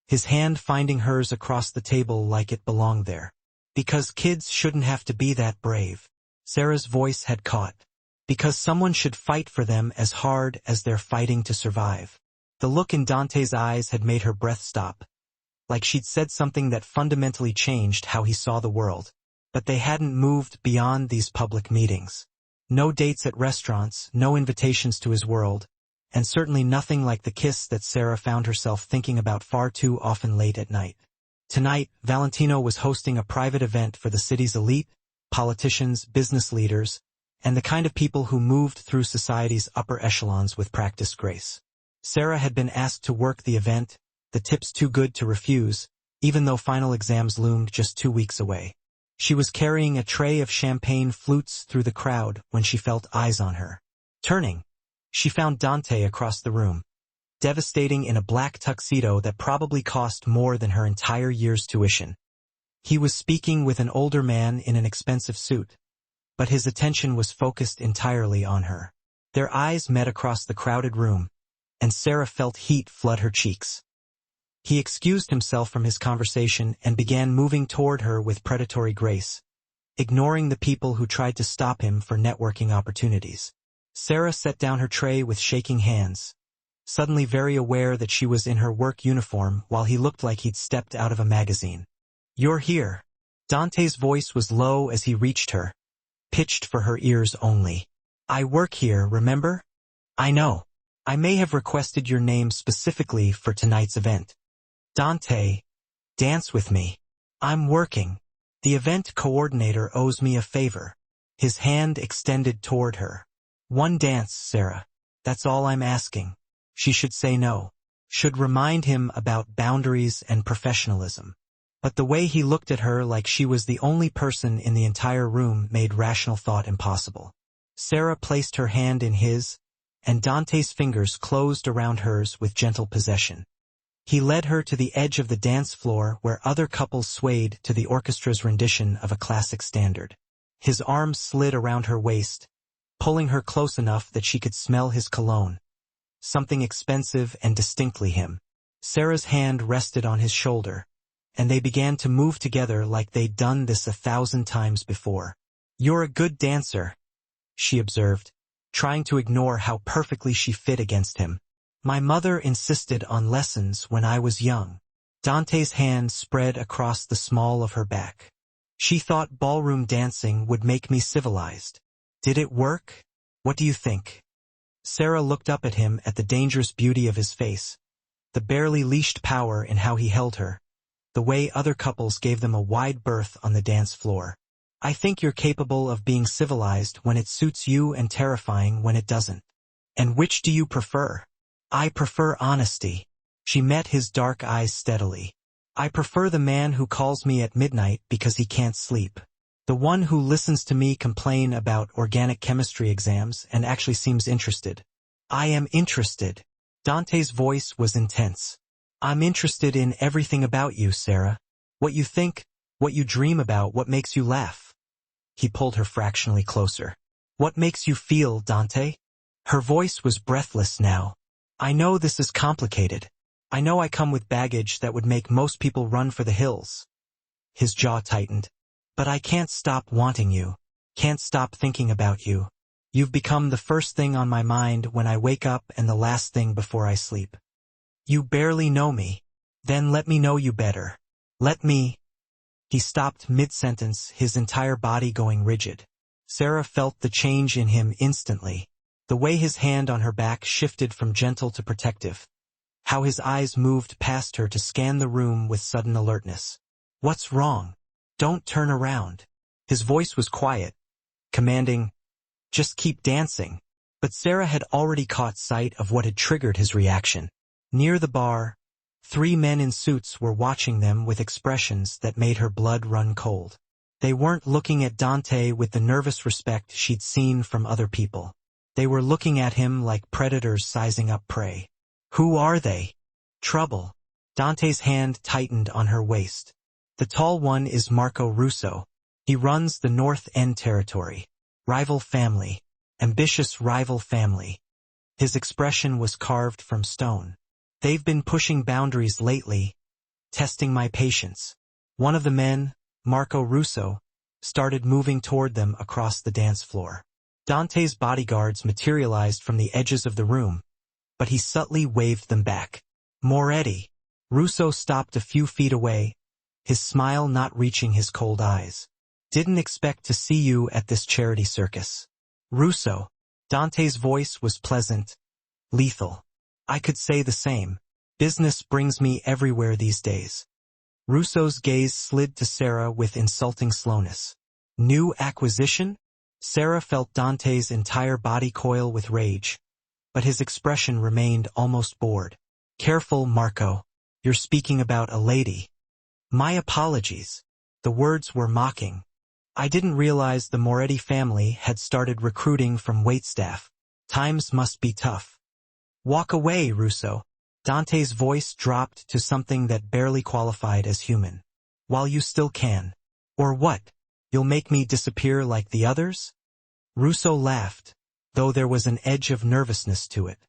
his hand finding hers across the table like it belonged there. Because kids shouldn't have to be that brave. Sarah's voice had caught. Because someone should fight for them as hard as they're fighting to survive. The look in Dante's eyes had made her breath stop, like she'd said something that fundamentally changed how he saw the world. But they hadn't moved beyond these public meetings. No dates at restaurants, no invitations to his world, and certainly nothing like the kiss that Sarah found herself thinking about far too often late at night. Tonight, Valentino was hosting a private event for the city's elite, politicians, business leaders, and the kind of people who moved through society's upper echelons with practiced grace. Sarah had been asked to work the event, the tips too good to refuse, even though final exams loomed just 2 weeks away. She was carrying a tray of champagne flutes through the crowd when she felt eyes on her. Turning, she found Dante across the room, devastating in a black tuxedo that probably cost more than her entire year's tuition. He was speaking with an older man in an expensive suit, but his attention was focused entirely on her. Their eyes met across the crowded room, and Sarah felt heat flood her cheeks. He excused himself from his conversation and began moving toward her with predatory grace, ignoring the people who tried to stop him for networking opportunities. Sarah set down her tray with shaking hands, suddenly very aware that she was in her work uniform while he looked like he'd stepped out of a magazine. "You're here." Dante's voice was low as he reached her, pitched for her ears only. "I work here, remember? I know. I may have requested your name specifically for tonight's event. Dante, dance with me. I'm working. The event coordinator owes me a favor." His hand extended toward her. "One dance, Sarah. That's all I'm asking." She should say no. Should remind him about boundaries and professionalism. But the way he looked at her like she was the only person in the entire room made rational thought impossible. Sarah placed her hand in his, and Dante's fingers closed around hers with gentle possession. He led her to the edge of the dance floor where other couples swayed to the orchestra's rendition of a classic standard. His arm slid around her waist, pulling her close enough that she could smell his cologne. Something expensive and distinctly him. Sarah's hand rested on his shoulder, and they began to move together like they'd done this 1,000 times before. "You're a good dancer," she observed, trying to ignore how perfectly she fit against him. "My mother insisted on lessons when I was young." Dante's hand spread across the small of her back. "She thought ballroom dancing would make me civilized. Did it work? What do you think?" Sarah looked up at him at the dangerous beauty of his face, the barely leashed power in how he held her, the way other couples gave them a wide berth on the dance floor. "I think you're capable of being civilized when it suits you and terrifying when it doesn't. And which do you prefer?" "I prefer honesty." She met his dark eyes steadily. "I prefer the man who calls me at midnight because he can't sleep. The one who listens to me complain about organic chemistry exams and actually seems interested." "I am interested." Dante's voice was intense. "I'm interested in everything about you, Sarah. What you think, what you dream about, what makes you laugh." He pulled her fractionally closer. "What makes you feel, Dante?" Her voice was breathless now. "I know this is complicated. I know I come with baggage that would make most people run for the hills." His jaw tightened. "But I can't stop wanting you. Can't stop thinking about you. You've become the first thing on my mind when I wake up and the last thing before I sleep." "You barely know me. Then let me know you better. Let me—" He stopped mid-sentence, his entire body going rigid. Sarah felt the change in him instantly. The way his hand on her back shifted from gentle to protective. How his eyes moved past her to scan the room with sudden alertness. "What's wrong? Don't turn around." His voice was quiet, commanding, "Just keep dancing." But Sarah had already caught sight of what had triggered his reaction. Near the bar, 3 men in suits were watching them with expressions that made her blood run cold. They weren't looking at Dante with the nervous respect she'd seen from other people. They were looking at him like predators sizing up prey. "Who are they?" "Trouble." Dante's hand tightened on her waist. "The tall one is Marco Russo. He runs the North End territory. Rival family. Ambitious rival family." His expression was carved from stone. "They've been pushing boundaries lately, testing my patience." One of the men, Marco Russo, started moving toward them across the dance floor. Dante's bodyguards materialized from the edges of the room, but he subtly waved them back. "Moretti." Russo stopped a few feet away, his smile not reaching his cold eyes. Didn't expect to see you at this charity circus. Russo. Dante's voice was pleasant, lethal. I could say the same. Business brings me everywhere these days. Russo's gaze slid to Sarah with insulting slowness. New acquisition? Sarah felt Dante's entire body coil with rage, but his expression remained almost bored. Careful, Marco. You're speaking about a lady. My apologies. The words were mocking. I didn't realize the Moretti family had started recruiting from waitstaff. Times must be tough. Walk away, Russo. Dante's voice dropped to something that barely qualified as human. While you still can. Or what? You'll make me disappear like the others? Russo laughed, though there was an edge of nervousness to it.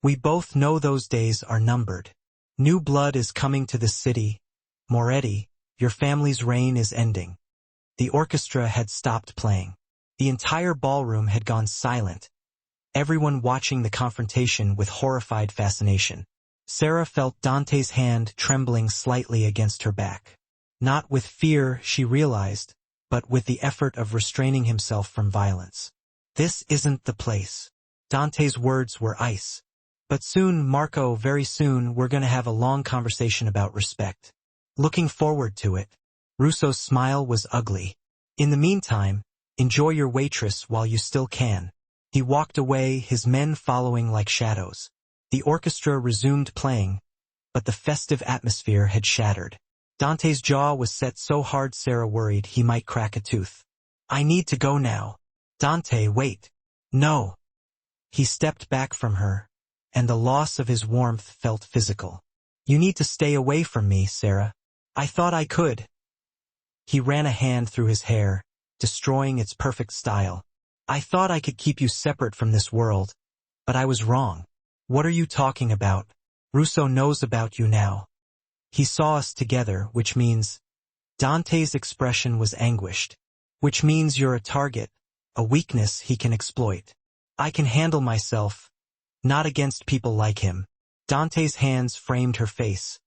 We both know those days are numbered. New blood is coming to the city. Moretti, your family's reign is ending. The orchestra had stopped playing. The entire ballroom had gone silent, everyone watching the confrontation with horrified fascination. Sarah felt Dante's hand trembling slightly against her back. Not with fear, she realized, but with the effort of restraining himself from violence. This isn't the place. Dante's words were ice. But soon, Marco, very soon, we're gonna have a long conversation about respect. Looking forward to it. Russo's smile was ugly. In the meantime, enjoy your waitress while you still can. He walked away, his men following like shadows. The orchestra resumed playing, but the festive atmosphere had shattered. Dante's jaw was set so hard Sarah worried he might crack a tooth. I need to go now. Dante, wait. No. He stepped back from her, and the loss of his warmth felt physical. You need to stay away from me, Sarah. I thought I could. He ran a hand through his hair, destroying its perfect style. I thought I could keep you separate from this world, but I was wrong. What are you talking about? Russo knows about you now. He saw us together, which means... Dante's expression was anguished. Which means you're a target, a weakness he can exploit. I can handle myself, not against people like him. Dante's hands framed her face,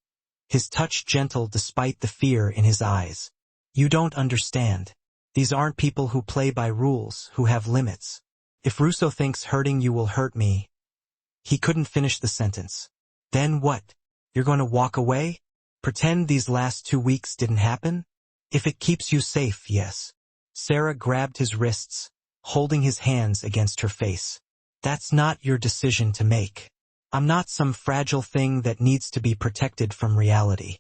his touch gentle despite the fear in his eyes. You don't understand. These aren't people who play by rules, who have limits. If Russo thinks hurting you will hurt me... He couldn't finish the sentence. Then what? You're going to walk away? Pretend these last 2 weeks didn't happen? If it keeps you safe, yes. Sarah grabbed his wrists, holding his hands against her face. That's not your decision to make. I'm not some fragile thing that needs to be protected from reality.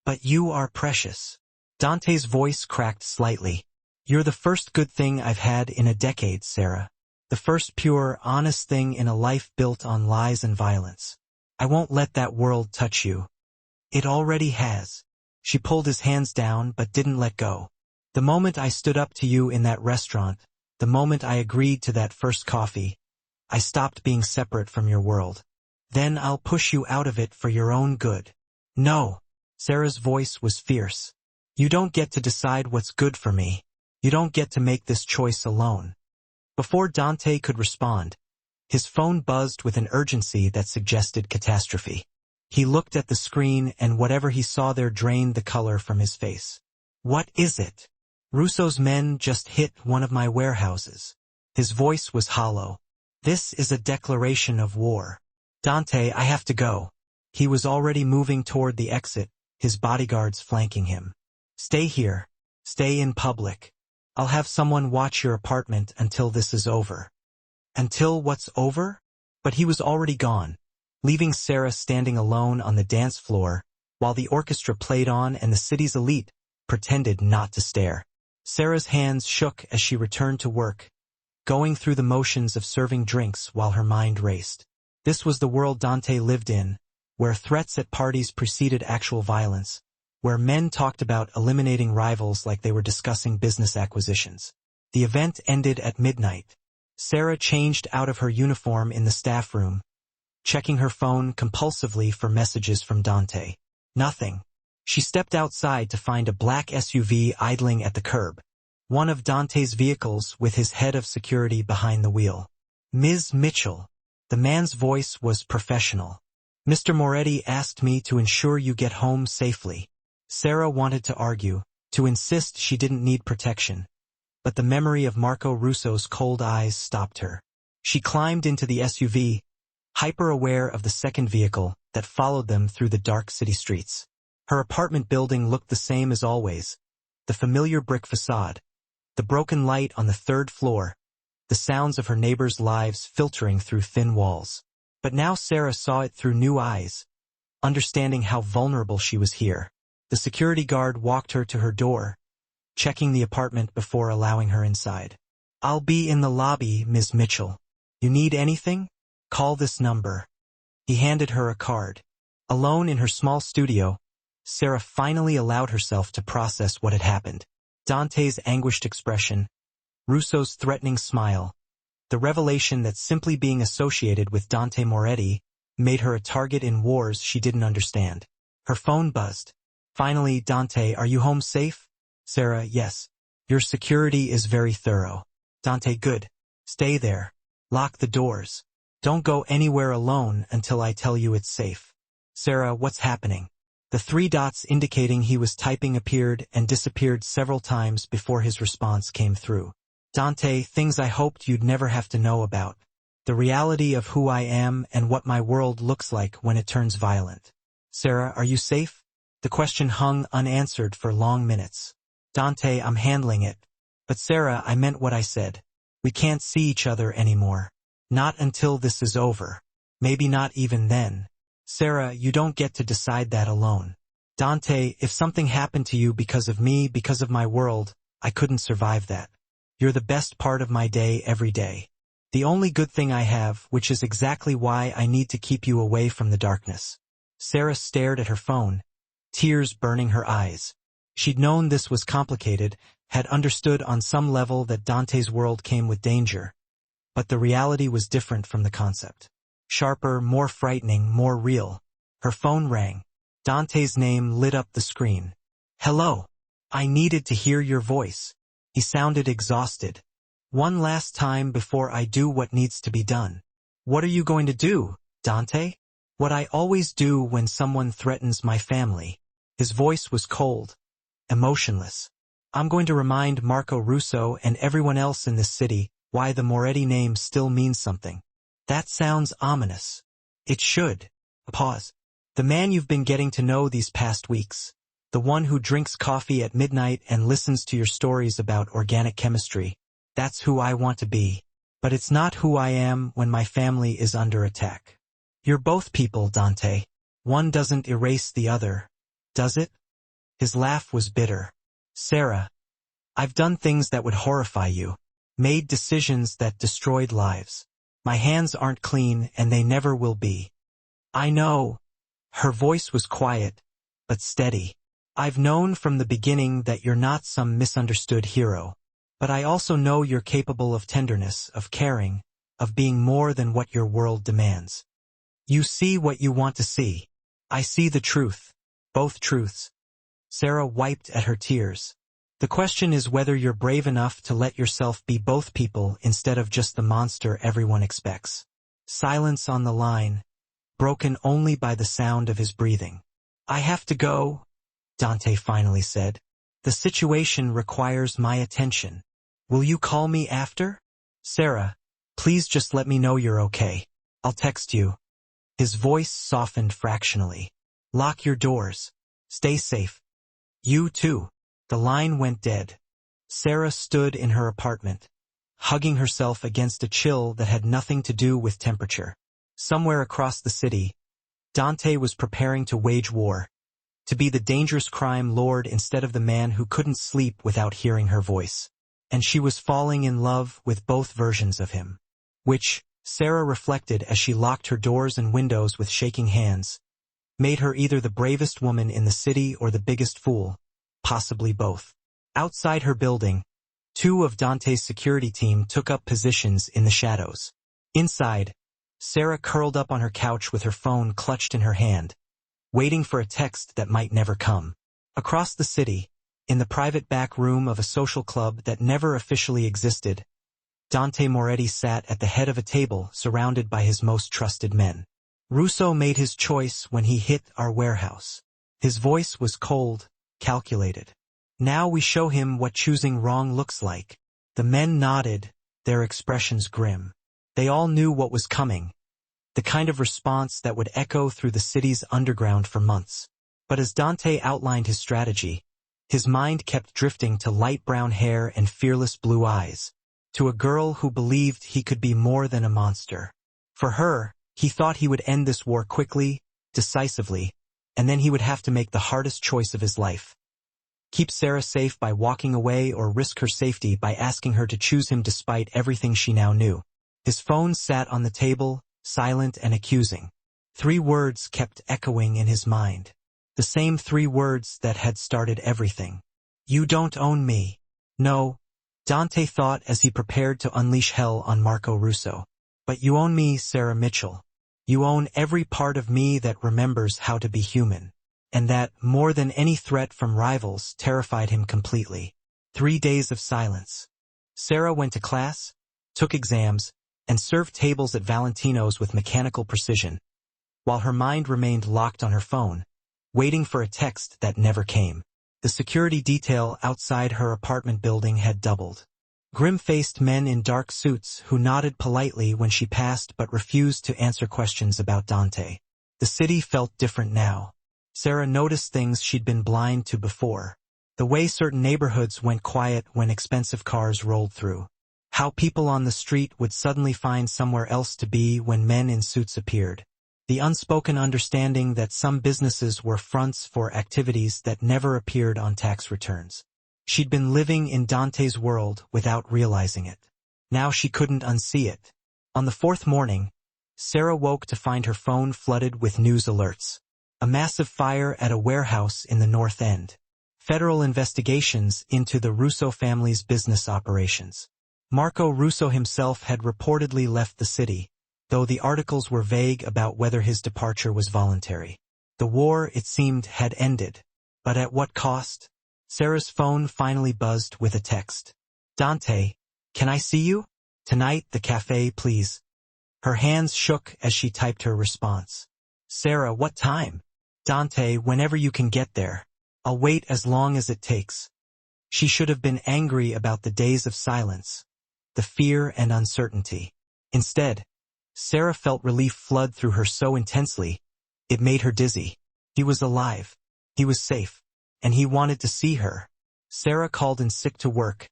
But you are precious. Dante's voice cracked slightly. You're the first good thing I've had in a decade, Sarah. The first pure, honest thing in a life built on lies and violence. I won't let that world touch you. It already has. She pulled his hands down but didn't let go. The moment I stood up to you in that restaurant, the moment I agreed to that first coffee, I stopped being separate from your world. Then I'll push you out of it for your own good. No. Sarah's voice was fierce. You don't get to decide what's good for me. You don't get to make this choice alone. Before Dante could respond, his phone buzzed with an urgency that suggested catastrophe. He looked at the screen and whatever he saw there drained the color from his face. What is it? Russo's men just hit one of my warehouses. His voice was hollow. This is a declaration of war. Dante, I have to go. He was already moving toward the exit, his bodyguards flanking him. Stay here. Stay in public. I'll have someone watch your apartment until this is over. Until what's over? But he was already gone, leaving Sarah standing alone on the dance floor, while the orchestra played on and the city's elite pretended not to stare. Sarah's hands shook as she returned to work, going through the motions of serving drinks while her mind raced. This was the world Dante lived in, where threats at parties preceded actual violence, where men talked about eliminating rivals like they were discussing business acquisitions. The event ended at midnight. Sarah changed out of her uniform in the staff room, checking her phone compulsively for messages from Dante. Nothing. She stepped outside to find a black SUV idling at the curb, one of Dante's vehicles with his head of security behind the wheel. Ms. Mitchell. The man's voice was professional. Mr. Moretti asked me to ensure you get home safely. Sarah wanted to argue, to insist she didn't need protection. But the memory of Marco Russo's cold eyes stopped her. She climbed into the SUV, hyper-aware of the second vehicle that followed them through the dark city streets. Her apartment building looked the same as always, the familiar brick facade, the broken light on the third floor, the sounds of her neighbors' lives filtering through thin walls. But now Sarah saw it through new eyes, understanding how vulnerable she was here. The security guard walked her to her door, checking the apartment before allowing her inside. "I'll be in the lobby, Ms. Mitchell. You need anything? Call this number." He handed her a card. Alone in her small studio, Sarah finally allowed herself to process what had happened. Dante's anguished expression, Russo's threatening smile, the revelation that simply being associated with Dante Moretti made her a target in wars she didn't understand. Her phone buzzed. "Finally, Dante, are you home safe?" Sarah, "Yes. Your security is very thorough." Dante, "Good. Stay there. Lock the doors. Don't go anywhere alone until I tell you it's safe." Sarah, "What's happening?" The three dots indicating he was typing appeared and disappeared several times before his response came through. "Dante, things I hoped you'd never have to know about. The reality of who I am and what my world looks like when it turns violent." Sarah, "Are you safe?" The question hung unanswered for long minutes. Dante, "I'm handling it." "But Sarah, I meant what I said. We can't see each other anymore. Not until this is over. Maybe not even then." Sarah, "You don't get to decide that alone." Dante, "If something happened to you because of me, because of my world, I couldn't survive that. You're the best part of my day every day. The only good thing I have, which is exactly why I need to keep you away from the darkness." Sarah stared at her phone, tears burning her eyes. She'd known this was complicated, had understood on some level that Dante's world came with danger. But the reality was different from the concept. Sharper, more frightening, more real. Her phone rang. Dante's name lit up the screen. "Hello. I needed to hear your voice." He sounded exhausted. "One last time before I do what needs to be done." "What are you going to do, Dante?" "What I always do when someone threatens my family." His voice was cold, emotionless. "I'm going to remind Marco Russo and everyone else in this city why the Moretti name still means something." "That sounds ominous." "It should." A pause. "The man you've been getting to know these past weeks. The one who drinks coffee at midnight and listens to your stories about organic chemistry. That's who I want to be. But it's not who I am when my family is under attack." "You're both people, Dante. One doesn't erase the other, does it?" His laugh was bitter. "Sarah, I've done things that would horrify you. Made decisions that destroyed lives. My hands aren't clean and they never will be." "I know." Her voice was quiet, but steady. "I've known from the beginning that you're not some misunderstood hero. But I also know you're capable of tenderness, of caring, of being more than what your world demands. You see what you want to see. I see the truth. Both truths." Sarah wiped at her tears. "The question is whether you're brave enough to let yourself be both people instead of just the monster everyone expects." Silence on the line, broken only by the sound of his breathing. "I have to go," Dante finally said. "The situation requires my attention. Will you call me after?" "Sarah, please just let me know you're okay. I'll text you." His voice softened fractionally. "Lock your doors. Stay safe." "You too." The line went dead. Sarah stood in her apartment, hugging herself against a chill that had nothing to do with temperature. Somewhere across the city, Dante was preparing to wage war, to be the dangerous crime lord instead of the man who couldn't sleep without hearing her voice. And she was falling in love with both versions of him. Which, Sarah reflected as she locked her doors and windows with shaking hands, made her either the bravest woman in the city or the biggest fool. Possibly both. Outside her building, two of Dante's security team took up positions in the shadows. Inside, Sarah curled up on her couch with her phone clutched in her hand, waiting for a text that might never come. Across the city, in the private back room of a social club that never officially existed, Dante Moretti sat at the head of a table surrounded by his most trusted men. Russo made his choice when he hit our warehouse. His voice was cold, calculated. Now we show him what choosing wrong looks like. The men nodded, their expressions grim. They all knew what was coming, the kind of response that would echo through the city's underground for months. But as Dante outlined his strategy, his mind kept drifting to light brown hair and fearless blue eyes, to a girl who believed he could be more than a monster. For her, he thought he would end this war quickly, decisively, and then he would have to make the hardest choice of his life. Keep Sarah safe by walking away or risk her safety by asking her to choose him despite everything she now knew. His phone sat on the table, silent and accusing. 3 words kept echoing in his mind. The same 3 words that had started everything. You don't own me. No, Dante thought as he prepared to unleash hell on Marco Russo. But you own me, Sarah Mitchell. You own every part of me that remembers how to be human. And that, more than any threat from rivals, terrified him completely. 3 days of silence. Sarah went to class, took exams, and served tables at Valentino's with mechanical precision, while her mind remained locked on her phone, waiting for a text that never came. The security detail outside her apartment building had doubled. Grim-faced men in dark suits who nodded politely when she passed but refused to answer questions about Dante. The city felt different now. Sarah noticed things she'd been blind to before. The way certain neighborhoods went quiet when expensive cars rolled through. How people on the street would suddenly find somewhere else to be when men in suits appeared. The unspoken understanding that some businesses were fronts for activities that never appeared on tax returns. She'd been living in Dante's world without realizing it. Now she couldn't unsee it. On the 4th morning, Sarah woke to find her phone flooded with news alerts. A massive fire at a warehouse in the North End. Federal investigations into the Russo family's business operations. Marco Russo himself had reportedly left the city, though the articles were vague about whether his departure was voluntary. The war, it seemed, had ended. But at what cost? Sarah's phone finally buzzed with a text. Dante, can I see you? Tonight, the cafe, please. Her hands shook as she typed her response. Sarah, what time? Dante, whenever you can get there. I'll wait as long as it takes. She should have been angry about the days of silence, the fear and uncertainty. Instead, Sarah felt relief flood through her so intensely, it made her dizzy. He was alive. He was safe. And he wanted to see her. Sarah called in sick to work,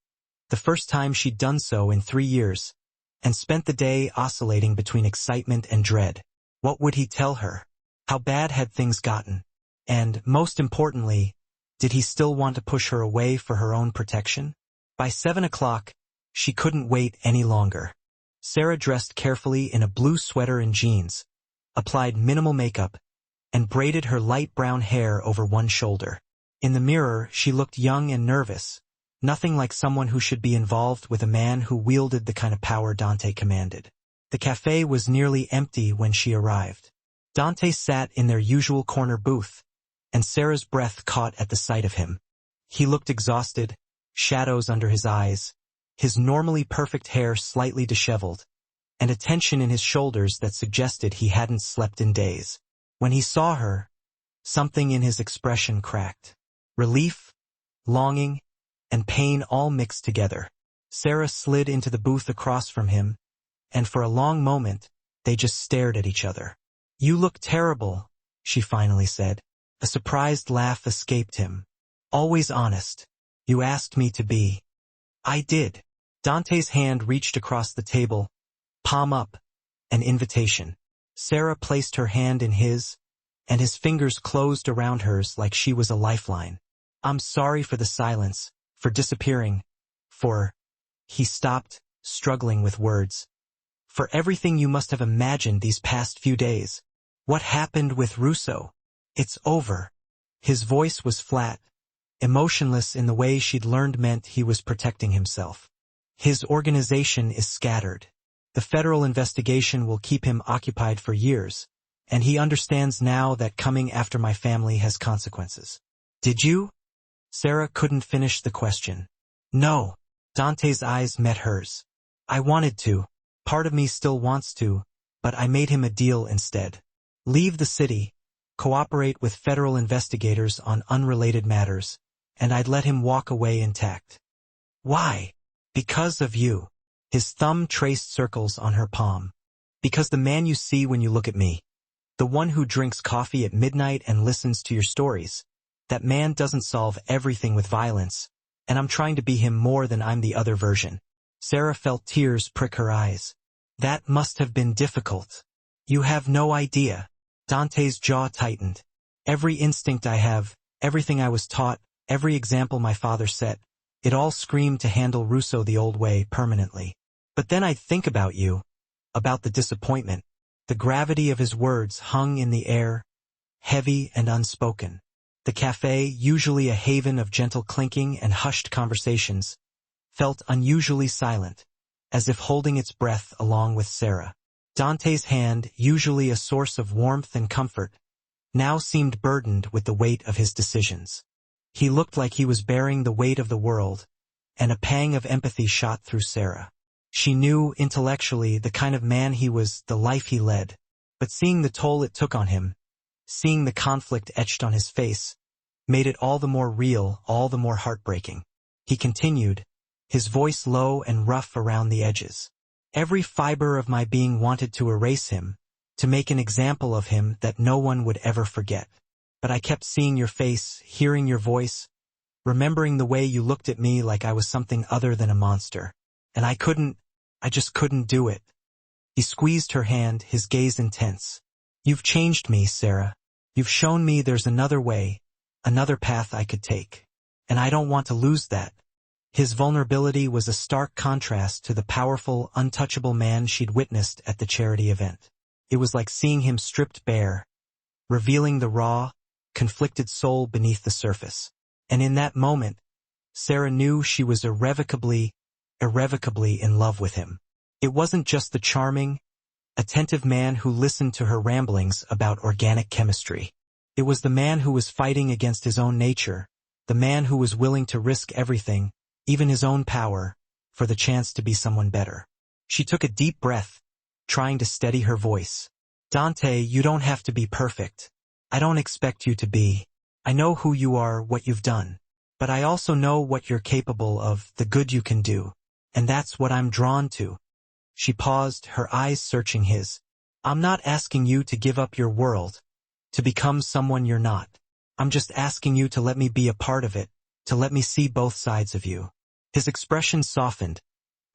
the first time she'd done so in 3 years, and spent the day oscillating between excitement and dread. What would he tell her? How bad had things gotten? And, most importantly, did he still want to push her away for her own protection? By 7 o'clock, she couldn't wait any longer. Sarah dressed carefully in a blue sweater and jeans, applied minimal makeup, and braided her light brown hair over one shoulder. In the mirror, she looked young and nervous, nothing like someone who should be involved with a man who wielded the kind of power Dante commanded. The cafe was nearly empty when she arrived. Dante sat in their usual corner booth, and Sarah's breath caught at the sight of him. He looked exhausted, shadows under his eyes, his normally perfect hair slightly disheveled, and a tension in his shoulders that suggested he hadn't slept in days. When he saw her, something in his expression cracked. Relief, longing, and pain all mixed together. Sarah slid into the booth across from him, and for a long moment, they just stared at each other. You look terrible, she finally said. A surprised laugh escaped him. Always honest. You asked me to be. I did. Dante's hand reached across the table, palm up, an invitation. Sarah placed her hand in his, and his fingers closed around hers like she was a lifeline. I'm sorry for the silence, for disappearing, for... He stopped, struggling with words. For everything you must have imagined these past few days. What happened with Russo? It's over. His voice was flat, emotionless in the way she'd learned meant he was protecting himself. His organization is scattered. The federal investigation will keep him occupied for years, and he understands now that coming after my family has consequences. Did you? Sarah couldn't finish the question. No. Dante's eyes met hers. I wanted to. Part of me still wants to, but I made him a deal instead. Leave the city, cooperate with federal investigators on unrelated matters, and I'd let him walk away intact. Why? Because of you. His thumb traced circles on her palm. Because the man you see when you look at me. The one who drinks coffee at midnight and listens to your stories. That man doesn't solve everything with violence, and I'm trying to be him more than I'm the other version. Sarah felt tears prick her eyes. That must have been difficult. You have no idea. Dante's jaw tightened. Every instinct I have, everything I was taught, every example my father set, it all screamed to handle Russo the old way permanently. But then I'd think about you, about the disappointment. The gravity of his words hung in the air, heavy and unspoken. The cafe, usually a haven of gentle clinking and hushed conversations, felt unusually silent, as if holding its breath along with Sarah. Dante's hand, usually a source of warmth and comfort, now seemed burdened with the weight of his decisions. He looked like he was bearing the weight of the world, and a pang of empathy shot through Sarah. She knew, intellectually, the kind of man he was, the life he led. But seeing the toll it took on him, seeing the conflict etched on his face, made it all the more real, all the more heartbreaking. He continued, his voice low and rough around the edges. Every fiber of my being wanted to erase him, to make an example of him that no one would ever forget. But I kept seeing your face, hearing your voice, remembering the way you looked at me like I was something other than a monster. And I just couldn't do it. He squeezed her hand, his gaze intense. You've changed me, Sarah. You've shown me there's another way, another path I could take. And I don't want to lose that. His vulnerability was a stark contrast to the powerful, untouchable man she'd witnessed at the charity event. It was like seeing him stripped bare, revealing the raw, conflicted soul beneath the surface. And in that moment, Sarah knew she was irrevocably in love with him. It wasn't just the charming, attentive man who listened to her ramblings about organic chemistry. It was the man who was fighting against his own nature, the man who was willing to risk everything, even his own power, for the chance to be someone better. She took a deep breath, trying to steady her voice. Dante, you don't have to be perfect. I don't expect you to be. I know who you are, what you've done. But I also know what you're capable of, the good you can do. And that's what I'm drawn to. She paused, her eyes searching his. I'm not asking you to give up your world, to become someone you're not. I'm just asking you to let me be a part of it, to let me see both sides of you. His expression softened,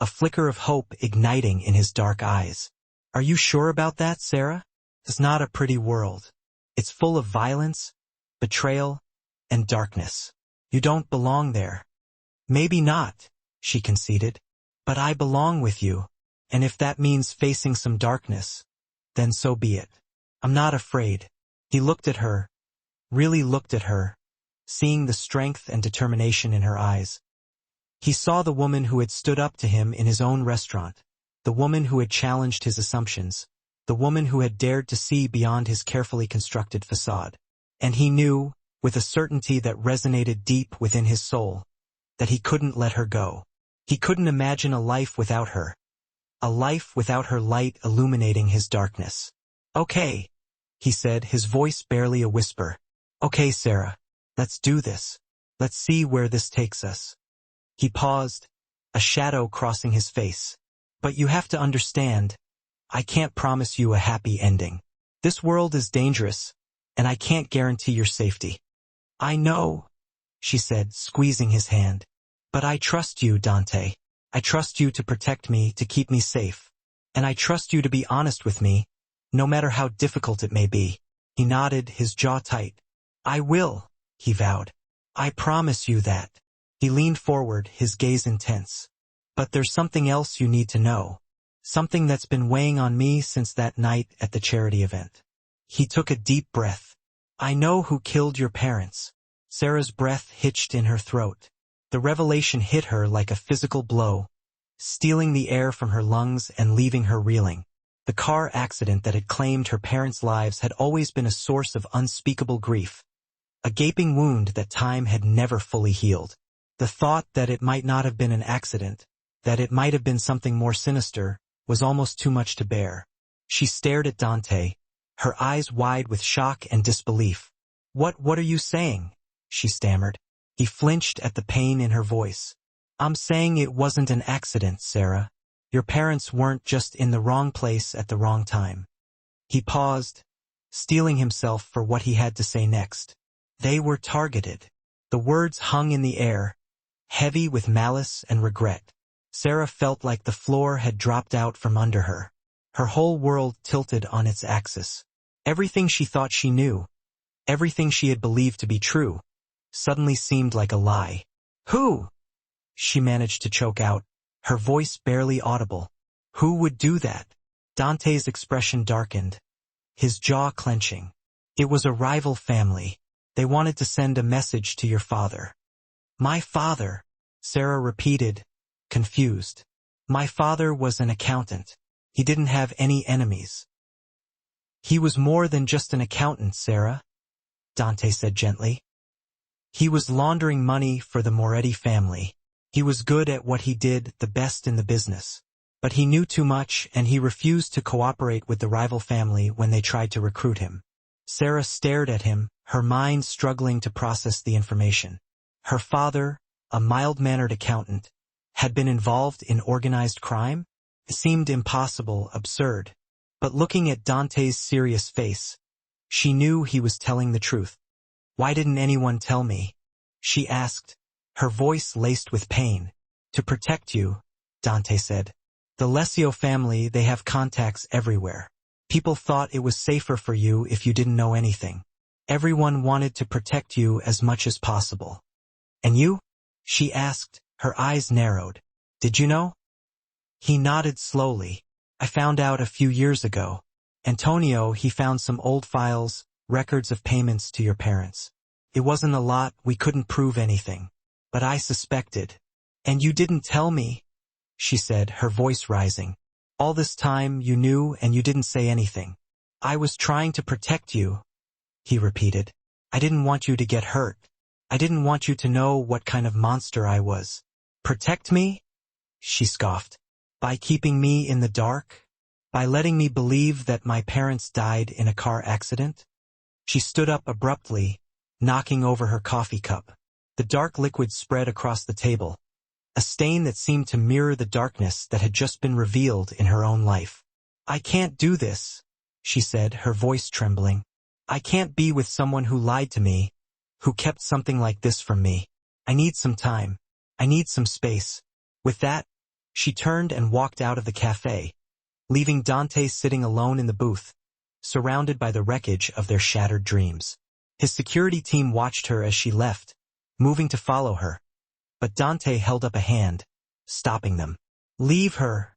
a flicker of hope igniting in his dark eyes. Are you sure about that, Sarah? It's not a pretty world. It's full of violence, betrayal, and darkness. You don't belong there. Maybe not, she conceded. But I belong with you, and if that means facing some darkness, then so be it. I'm not afraid. He looked at her, really looked at her, seeing the strength and determination in her eyes. He saw the woman who had stood up to him in his own restaurant, the woman who had challenged his assumptions, the woman who had dared to see beyond his carefully constructed facade. And he knew, with a certainty that resonated deep within his soul, that he couldn't let her go. He couldn't imagine a life without her, a life without her light illuminating his darkness. Okay, he said, his voice barely a whisper. Okay, Sarah, let's do this. Let's see where this takes us. He paused, a shadow crossing his face. But you have to understand, I can't promise you a happy ending. This world is dangerous, and I can't guarantee your safety. I know, she said, squeezing his hand. But I trust you, Dante. I trust you to protect me, to keep me safe. And I trust you to be honest with me, no matter how difficult it may be. He nodded, his jaw tight. I will, he vowed. I promise you that. He leaned forward, his gaze intense. But there's something else you need to know. Something that's been weighing on me since that night at the charity event. He took a deep breath. I know who killed your parents. Sarah's breath hitched in her throat. The revelation hit her like a physical blow, stealing the air from her lungs and leaving her reeling. The car accident that had claimed her parents' lives had always been a source of unspeakable grief, a gaping wound that time had never fully healed. The thought that it might not have been an accident, that it might have been something more sinister, was almost too much to bear. She stared at Dante, her eyes wide with shock and disbelief. What are you saying?" she stammered. He flinched at the pain in her voice. "I'm saying it wasn't an accident, Sarah. Your parents weren't just in the wrong place at the wrong time." He paused, steeling himself for what he had to say next. "They were targeted." The words hung in the air, heavy with malice and regret. Sarah felt like the floor had dropped out from under her. Her whole world tilted on its axis. Everything she thought she knew, everything she had believed to be true, suddenly seemed like a lie. "Who?" she managed to choke out, her voice barely audible. "Who would do that?" Dante's expression darkened, his jaw clenching. "It was a rival family. They wanted to send a message to your father." "My father?" Sarah repeated, confused. "My father was an accountant. He didn't have any enemies." "He was more than just an accountant, Sarah," Dante said gently. "He was laundering money for the Moretti family. He was good at what he did, the best in the business. But he knew too much, and he refused to cooperate with the rival family when they tried to recruit him." Sarah stared at him, her mind struggling to process the information. Her father, a mild-mannered accountant, had been involved in organized crime? It seemed impossible, absurd. But looking at Dante's serious face, she knew he was telling the truth. "Why didn't anyone tell me?" she asked, her voice laced with pain. "To protect you," Dante said. "The Lesio family, they have contacts everywhere. People thought it was safer for you if you didn't know anything. Everyone wanted to protect you as much as possible." "And you?" she asked, her eyes narrowed. "Did you know?" He nodded slowly. "I found out a few years ago. Antonio, he found some old files, records of payments to your parents. It wasn't a lot, we couldn't prove anything. But I suspected." "And you didn't tell me," she said, her voice rising. "All this time you knew and you didn't say anything." "I was trying to protect you," he repeated. "I didn't want you to get hurt. I didn't want you to know what kind of monster I was." "Protect me?" she scoffed. "By keeping me in the dark? By letting me believe that my parents died in a car accident?" She stood up abruptly, knocking over her coffee cup. The dark liquid spread across the table, a stain that seemed to mirror the darkness that had just been revealed in her own life. "I can't do this," she said, her voice trembling. "I can't be with someone who lied to me, who kept something like this from me. I need some time. I need some space." With that, she turned and walked out of the cafe, leaving Dante sitting alone in the booth, surrounded by the wreckage of their shattered dreams. His security team watched her as she left, moving to follow her. But Dante held up a hand, stopping them. "Leave her,"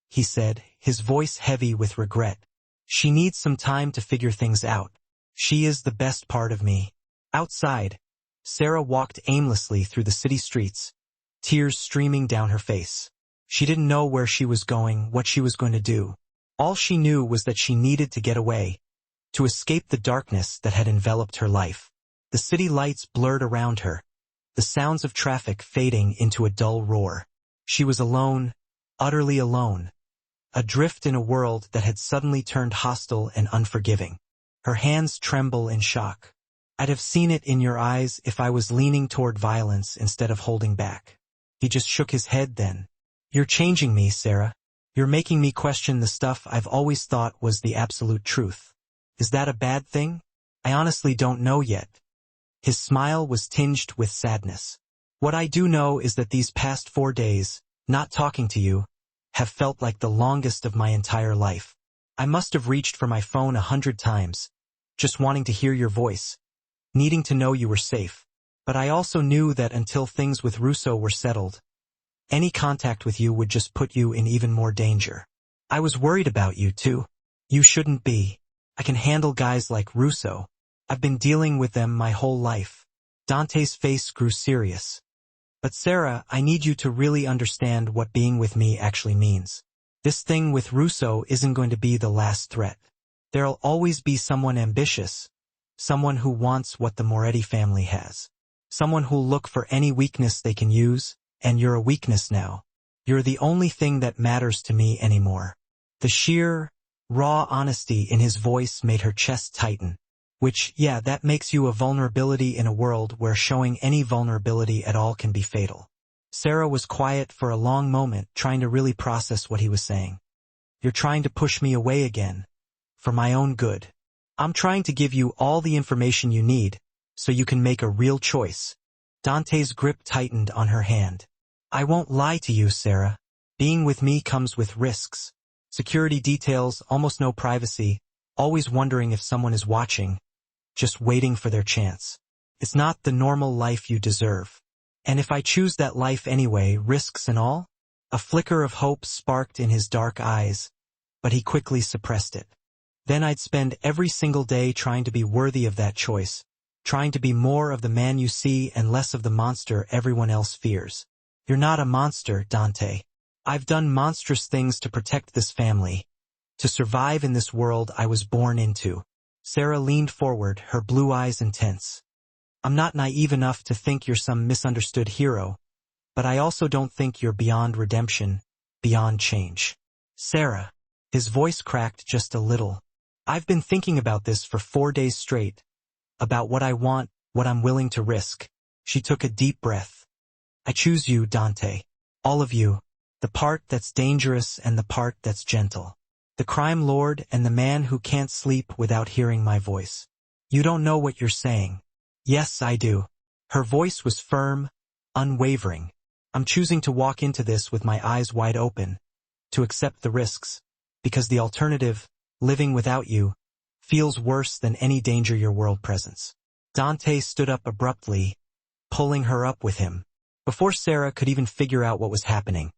he said, his voice heavy with regret. "She needs some time to figure things out. She is the best part of me." Outside, Sarah walked aimlessly through the city streets, tears streaming down her face. She didn't know where she was going, what she was going to do. All she knew was that she needed to get away, to escape the darkness that had enveloped her life. The city lights blurred around her, the sounds of traffic fading into a dull roar. She was alone, utterly alone, adrift in a world that had suddenly turned hostile and unforgiving. Her hands tremble in shock. "I'd have seen it in your eyes if I was leaning toward violence instead of holding back." He just shook his head then. "You're changing me, Sarah. You're making me question the stuff I've always thought was the absolute truth. Is that a bad thing? I honestly don't know yet." His smile was tinged with sadness. "What I do know is that these past 4 days, not talking to you, have felt like the longest of my entire life. I must have reached for my phone 100 times, just wanting to hear your voice, needing to know you were safe. But I also knew that until things with Russo were settled, any contact with you would just put you in even more danger. I was worried about you, too. You shouldn't be. I can handle guys like Russo. I've been dealing with them my whole life." Dante's face grew serious. "But Sarah, I need you to really understand what being with me actually means. This thing with Russo isn't going to be the last threat. There'll always be someone ambitious, someone who wants what the Moretti family has, someone who'll look for any weakness they can use, and you're a weakness now. You're the only thing that matters to me anymore. The sheer, Raw honesty in his voice made her chest tighten. Which, yeah, that makes you a vulnerability in a world where showing any vulnerability at all can be fatal. Sarah was quiet for a long moment, trying to really process what he was saying. You're trying to push me away again. For my own good. I'm trying to give you all the information you need, so you can make a real choice. Dante's grip tightened on her hand. I won't lie to you, Sarah. Being with me comes with risks. Security details, almost no privacy, always wondering if someone is watching, just waiting for their chance. It's not the normal life you deserve. And if I choose that life anyway, risks and all? A flicker of hope sparked in his dark eyes, but he quickly suppressed it. Then I'd spend every single day trying to be worthy of that choice, trying to be more of the man you see and less of the monster everyone else fears. You're not a monster, Dante. I've done monstrous things to protect this family, to survive in this world I was born into. Sarah leaned forward, her blue eyes intense. I'm not naive enough to think you're some misunderstood hero, but I also don't think you're beyond redemption, beyond change. Sarah. His voice cracked just a little. I've been thinking about this for 4 days straight. About what I want, what I'm willing to risk. She took a deep breath. I choose you, Dante. All of you. The part that's dangerous and the part that's gentle. The crime lord and the man who can't sleep without hearing my voice. You don't know what you're saying. Yes, I do. Her voice was firm, unwavering. I'm choosing to walk into this with my eyes wide open, to accept the risks, because the alternative, living without you, feels worse than any danger your world presents. Dante stood up abruptly, pulling her up with him. Before Sarah could even figure out what was happening,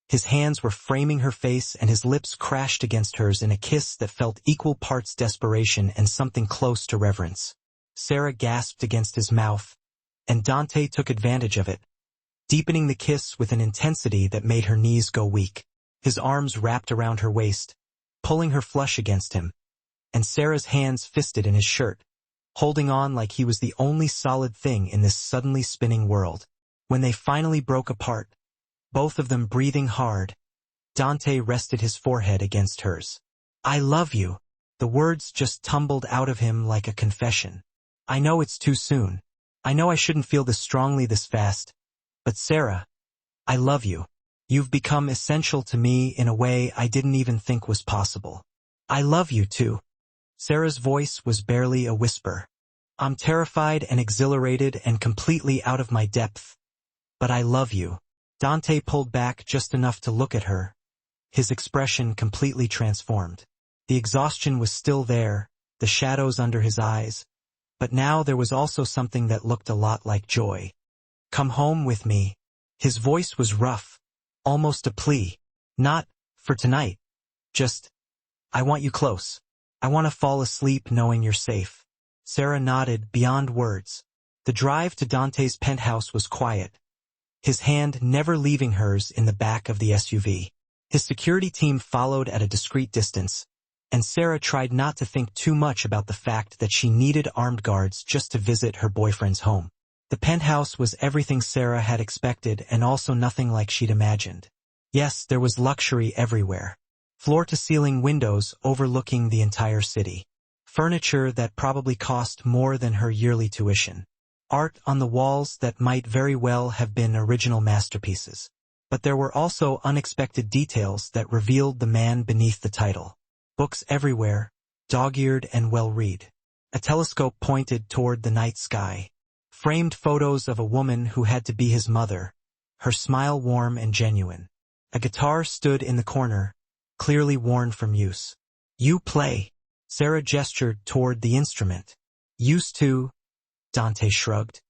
his hands were framing her face and his lips crashed against hers in a kiss that felt equal parts desperation and something close to reverence. Sarah gasped against his mouth, and Dante took advantage of it, deepening the kiss with an intensity that made her knees go weak. His arms wrapped around her waist, pulling her flush against him, and Sarah's hands fisted in his shirt, holding on like he was the only solid thing in this suddenly spinning world. When they finally broke apart, both of them breathing hard, Dante rested his forehead against hers. I love you. The words just tumbled out of him like a confession. I know it's too soon. I know I shouldn't feel this strongly this fast. But Sarah, I love you. You've become essential to me in a way I didn't even think was possible. I love you too. Sarah's voice was barely a whisper. I'm terrified and exhilarated and completely out of my depth. But I love you. Dante pulled back just enough to look at her. His expression completely transformed. The exhaustion was still there, the shadows under his eyes, but now there was also something that looked a lot like joy. Come home with me. His voice was rough, almost a plea. Not, for tonight. Just, I want you close. I want to fall asleep knowing you're safe. Sarah nodded beyond words. The drive to Dante's penthouse was quiet, his hand never leaving hers in the back of the SUV. His security team followed at a discreet distance, and Sarah tried not to think too much about the fact that she needed armed guards just to visit her boyfriend's home. The penthouse was everything Sarah had expected and also nothing like she'd imagined. Yes, there was luxury everywhere. Floor-to-ceiling windows overlooking the entire city. Furniture that probably cost more than her yearly tuition. Art on the walls that might very well have been original masterpieces. But there were also unexpected details that revealed the man beneath the title. Books everywhere, dog-eared and well-read. A telescope pointed toward the night sky. Framed photos of a woman who had to be his mother, her smile warm and genuine. A guitar stood in the corner, clearly worn from use. You play. Sarah gestured toward the instrument. Used to, Dante shrugged.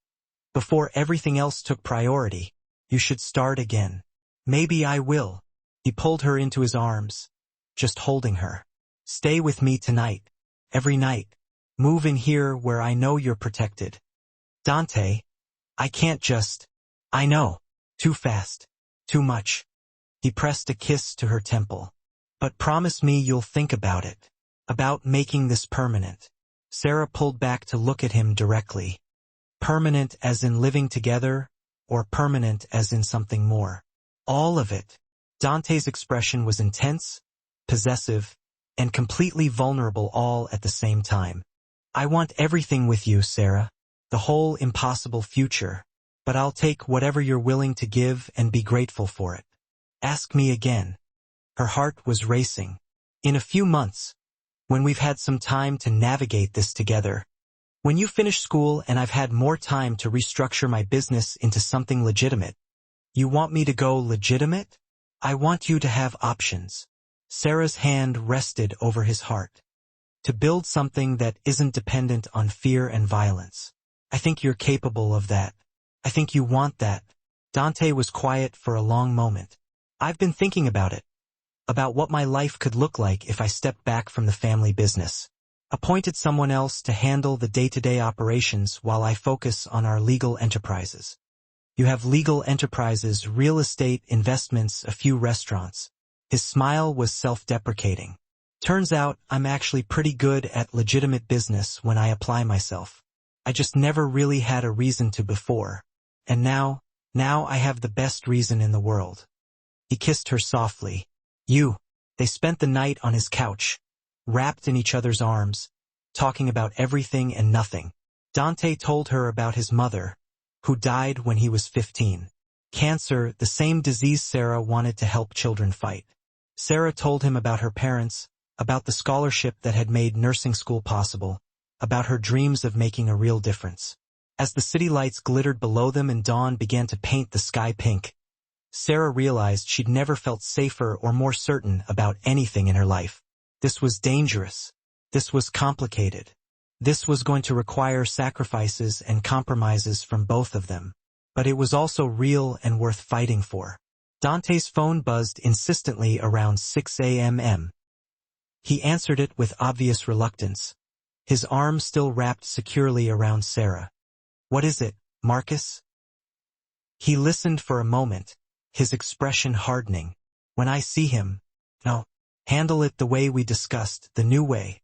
Before everything else took priority, you should start again. Maybe I will. He pulled her into his arms, just holding her. Stay with me tonight, every night. Move in here where I know you're protected. Dante, I can't just. I know. Too fast. Too much. He pressed a kiss to her temple. But promise me you'll think about it. About making this permanent. Sarah pulled back to look at him directly. Permanent as in living together, or permanent as in something more? All of it. Dante's expression was intense, possessive, and completely vulnerable all at the same time. I want everything with you, Sarah, the whole impossible future, but I'll take whatever you're willing to give and be grateful for it. Ask me again. Her heart was racing. In a few months, when we've had some time to navigate this together, when you finish school and I've had more time to restructure my business into something legitimate. You want me to go legitimate? I want you to have options. Sarah's hand rested over his heart. To build something that isn't dependent on fear and violence. I think you're capable of that. I think you want that. Dante was quiet for a long moment. I've been thinking about it. About what my life could look like if I stepped back from the family business. Appointed someone else to handle the day-to-day operations while I focus on our legal enterprises. You have legal enterprises, real estate, investments, a few restaurants. His smile was self-deprecating. Turns out I'm actually pretty good at legitimate business when I apply myself. I just never really had a reason to before. And now I have the best reason in the world. He kissed her softly. They spent the night on his couch, wrapped in each other's arms, talking about everything and nothing. Dante told her about his mother, who died when he was 15. Cancer, the same disease Sarah wanted to help children fight. Sarah told him about her parents, about the scholarship that had made nursing school possible, about her dreams of making a real difference. As the city lights glittered below them and dawn began to paint the sky pink, Sarah realized she'd never felt safer or more certain about anything in her life. This was dangerous. This was complicated. This was going to require sacrifices and compromises from both of them. But it was also real and worth fighting for. Dante's phone buzzed insistently around 6 a.m. He answered it with obvious reluctance, his arm still wrapped securely around Sarah. What is it, Marcus? He listened for a moment, his expression hardening. When I see him, no, handle it the way we discussed, the new way.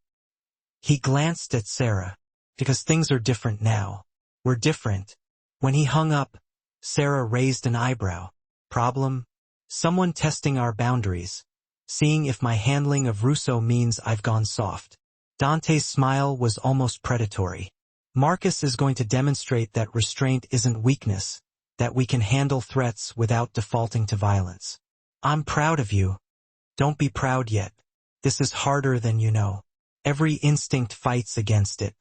He glanced at Sarah. Because things are different now. We're different. When he hung up, Sarah raised an eyebrow. Problem? Someone testing our boundaries. Seeing if my handling of Russo means I've gone soft. Dante's smile was almost predatory. Marcus is going to demonstrate that restraint isn't weakness, that we can handle threats without defaulting to violence. I'm proud of you. Don't be proud yet. This is harder than you know. Every instinct fights against it.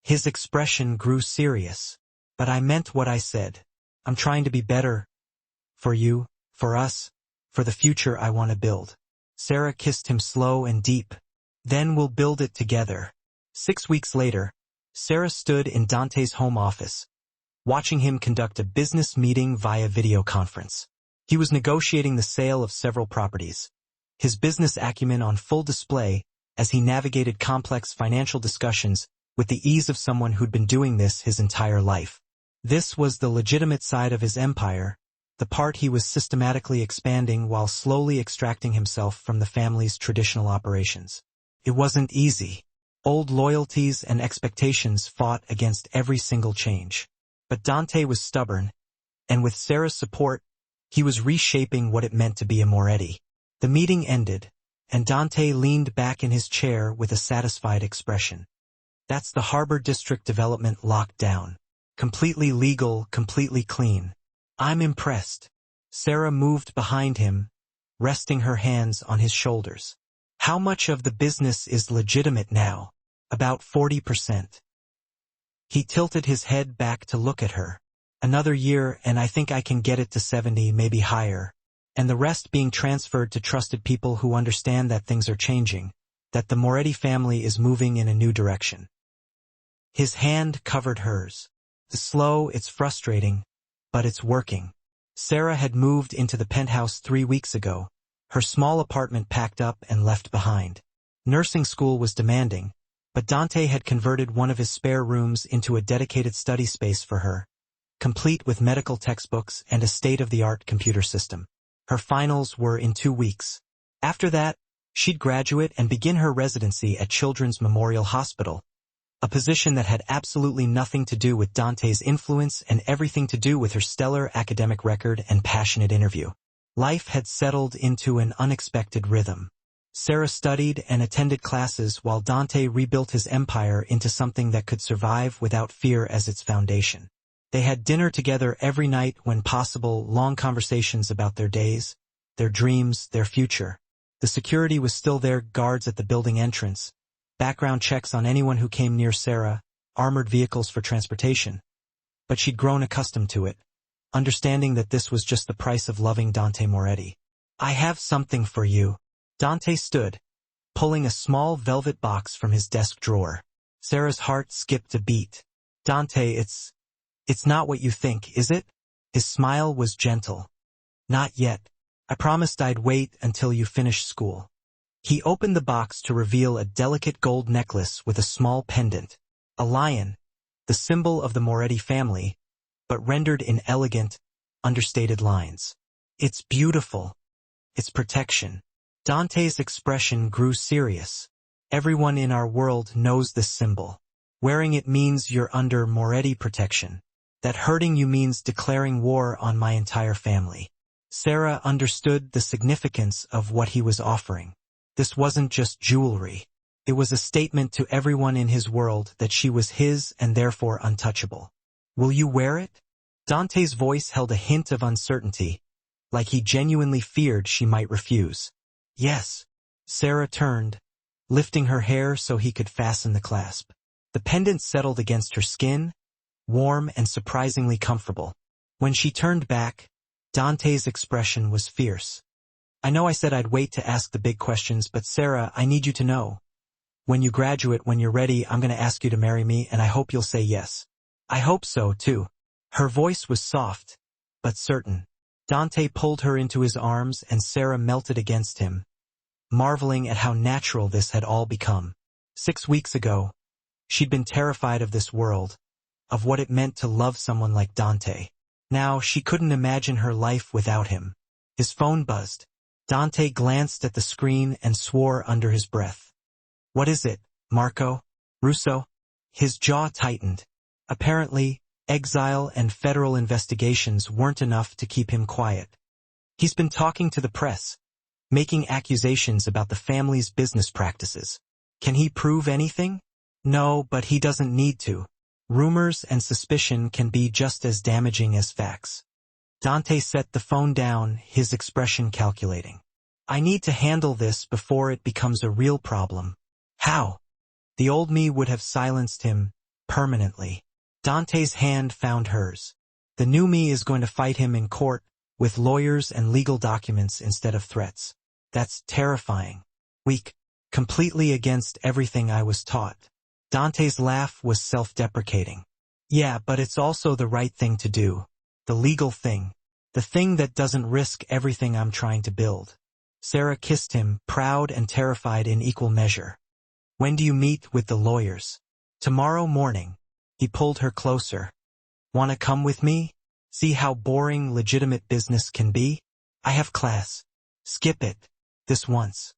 His expression grew serious. But I meant what I said. I'm trying to be better. For you, for us, for the future I want to build. Sarah kissed him slow and deep. Then we'll build it together. 6 weeks later, Sarah stood in Dante's home office, watching him conduct a business meeting via video conference. He was negotiating the sale of several properties. His business acumen on full display as he navigated complex financial discussions with the ease of someone who'd been doing this his entire life. This was the legitimate side of his empire, the part he was systematically expanding while slowly extracting himself from the family's traditional operations. It wasn't easy. Old loyalties and expectations fought against every single change. But Dante was stubborn, and with Sarah's support, he was reshaping what it meant to be a Moretti. The meeting ended, and Dante leaned back in his chair with a satisfied expression. That's the Harbor District development locked down. Completely legal, completely clean. I'm impressed. Sarah moved behind him, resting her hands on his shoulders. How much of the business is legitimate now? About 40%. He tilted his head back to look at her. Another year and I think I can get it to 70, maybe higher. And the rest being transferred to trusted people who understand that things are changing, that the Moretti family is moving in a new direction. His hand covered hers. It's slow, it's frustrating, but it's working. Sarah had moved into the penthouse 3 weeks ago, her small apartment packed up and left behind. Nursing school was demanding, but Dante had converted one of his spare rooms into a dedicated study space for her, complete with medical textbooks and a state-of-the-art computer system. Her finals were in 2 weeks. After that, she'd graduate and begin her residency at Children's Memorial Hospital, a position that had absolutely nothing to do with Dante's influence and everything to do with her stellar academic record and passionate interview. Life had settled into an unexpected rhythm. Sarah studied and attended classes while Dante rebuilt his empire into something that could survive without fear as its foundation. They had dinner together every night when possible, long conversations about their days, their dreams, their future. The security was still there, guards at the building entrance, background checks on anyone who came near Sarah, armored vehicles for transportation. But she'd grown accustomed to it, understanding that this was just the price of loving Dante Moretti. "I have something for you." Dante stood, pulling a small velvet box from his desk drawer. Sarah's heart skipped a beat. "Dante, it's not what you think, is it?" His smile was gentle. "Not yet. I promised I'd wait until you finish school." He opened the box to reveal a delicate gold necklace with a small pendant. A lion, the symbol of the Moretti family, but rendered in elegant, understated lines. "It's beautiful. It's protection." Dante's expression grew serious. "Everyone in our world knows this symbol. Wearing it means you're under Moretti protection. That hurting you means declaring war on my entire family." Sarah understood the significance of what he was offering. This wasn't just jewelry. It was a statement to everyone in his world that she was his and therefore untouchable. "Will you wear it?" Dante's voice held a hint of uncertainty, like he genuinely feared she might refuse. "Yes." Sarah turned, lifting her hair so he could fasten the clasp. The pendant settled against her skin, warm and surprisingly comfortable. When she turned back, Dante's expression was fierce. "I know I said I'd wait to ask the big questions, but Sarah, I need you to know. When you graduate, when you're ready, I'm going to ask you to marry me, and I hope you'll say yes." "I hope so, too." Her voice was soft, but certain. Dante pulled her into his arms and Sarah melted against him, marveling at how natural this had all become. 6 weeks ago, she'd been terrified of this world, of what it meant to love someone like Dante. Now she couldn't imagine her life without him. His phone buzzed. Dante glanced at the screen and swore under his breath. "What is it, Marco? Russo?" His jaw tightened. Apparently, exile and federal investigations weren't enough to keep him quiet. "He's been talking to the press, making accusations about the family's business practices. Can he prove anything?" "No, but he doesn't need to. Rumors and suspicion can be just as damaging as facts." Dante set the phone down, his expression calculating. "I need to handle this before it becomes a real problem." "How?" The old me would have silenced him permanently. Dante's hand found hers. "The new me is going to fight him in court, with lawyers and legal documents instead of threats. That's terrifying. Weak. Completely against everything I was taught." Dante's laugh was self-deprecating. "Yeah, but it's also the right thing to do. The legal thing. The thing that doesn't risk everything I'm trying to build." Sarah kissed him, proud and terrified in equal measure. "When do you meet with the lawyers?" "Tomorrow morning." He pulled her closer. "Want to come with me? See how boring legitimate business can be? I have class. Skip it. This once."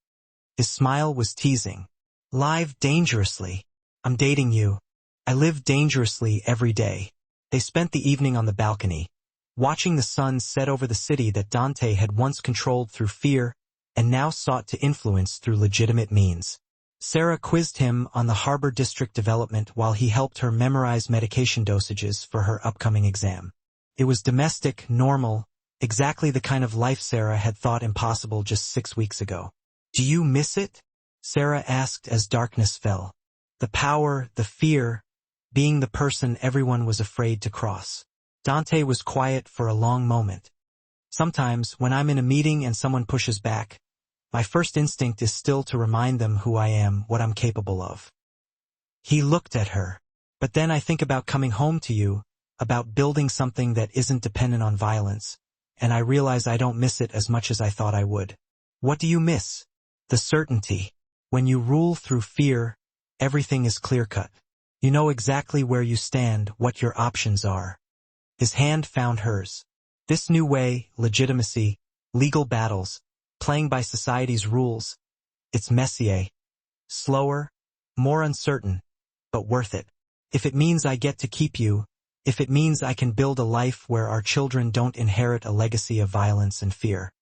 His smile was teasing. "Live dangerously. I'm dating you. I live dangerously every day." They spent the evening on the balcony, watching the sun set over the city that Dante had once controlled through fear and now sought to influence through legitimate means. Sarah quizzed him on the Harbor District development while he helped her memorize medication dosages for her upcoming exam. It was domestic, normal, exactly the kind of life Sarah had thought impossible just 6 weeks ago. "Do you miss it?" Sarah asked as darkness fell. The power, the fear, being the person everyone was afraid to cross. Dante was quiet for a long moment. "Sometimes, when I'm in a meeting and someone pushes back, my first instinct is still to remind them who I am, what I'm capable of." He looked at her. "But then I think about coming home to you, about building something that isn't dependent on violence, and I realize I don't miss it as much as I thought I would." "What do you miss?" "The certainty. When you rule through fear, everything is clear-cut. You know exactly where you stand, what your options are." His hand found hers. This new way, legitimacy, legal battles, playing by society's rules, it's messier. Slower, more uncertain, but worth it. If it means I get to keep you, if it means I can build a life where our children don't inherit a legacy of violence and fear.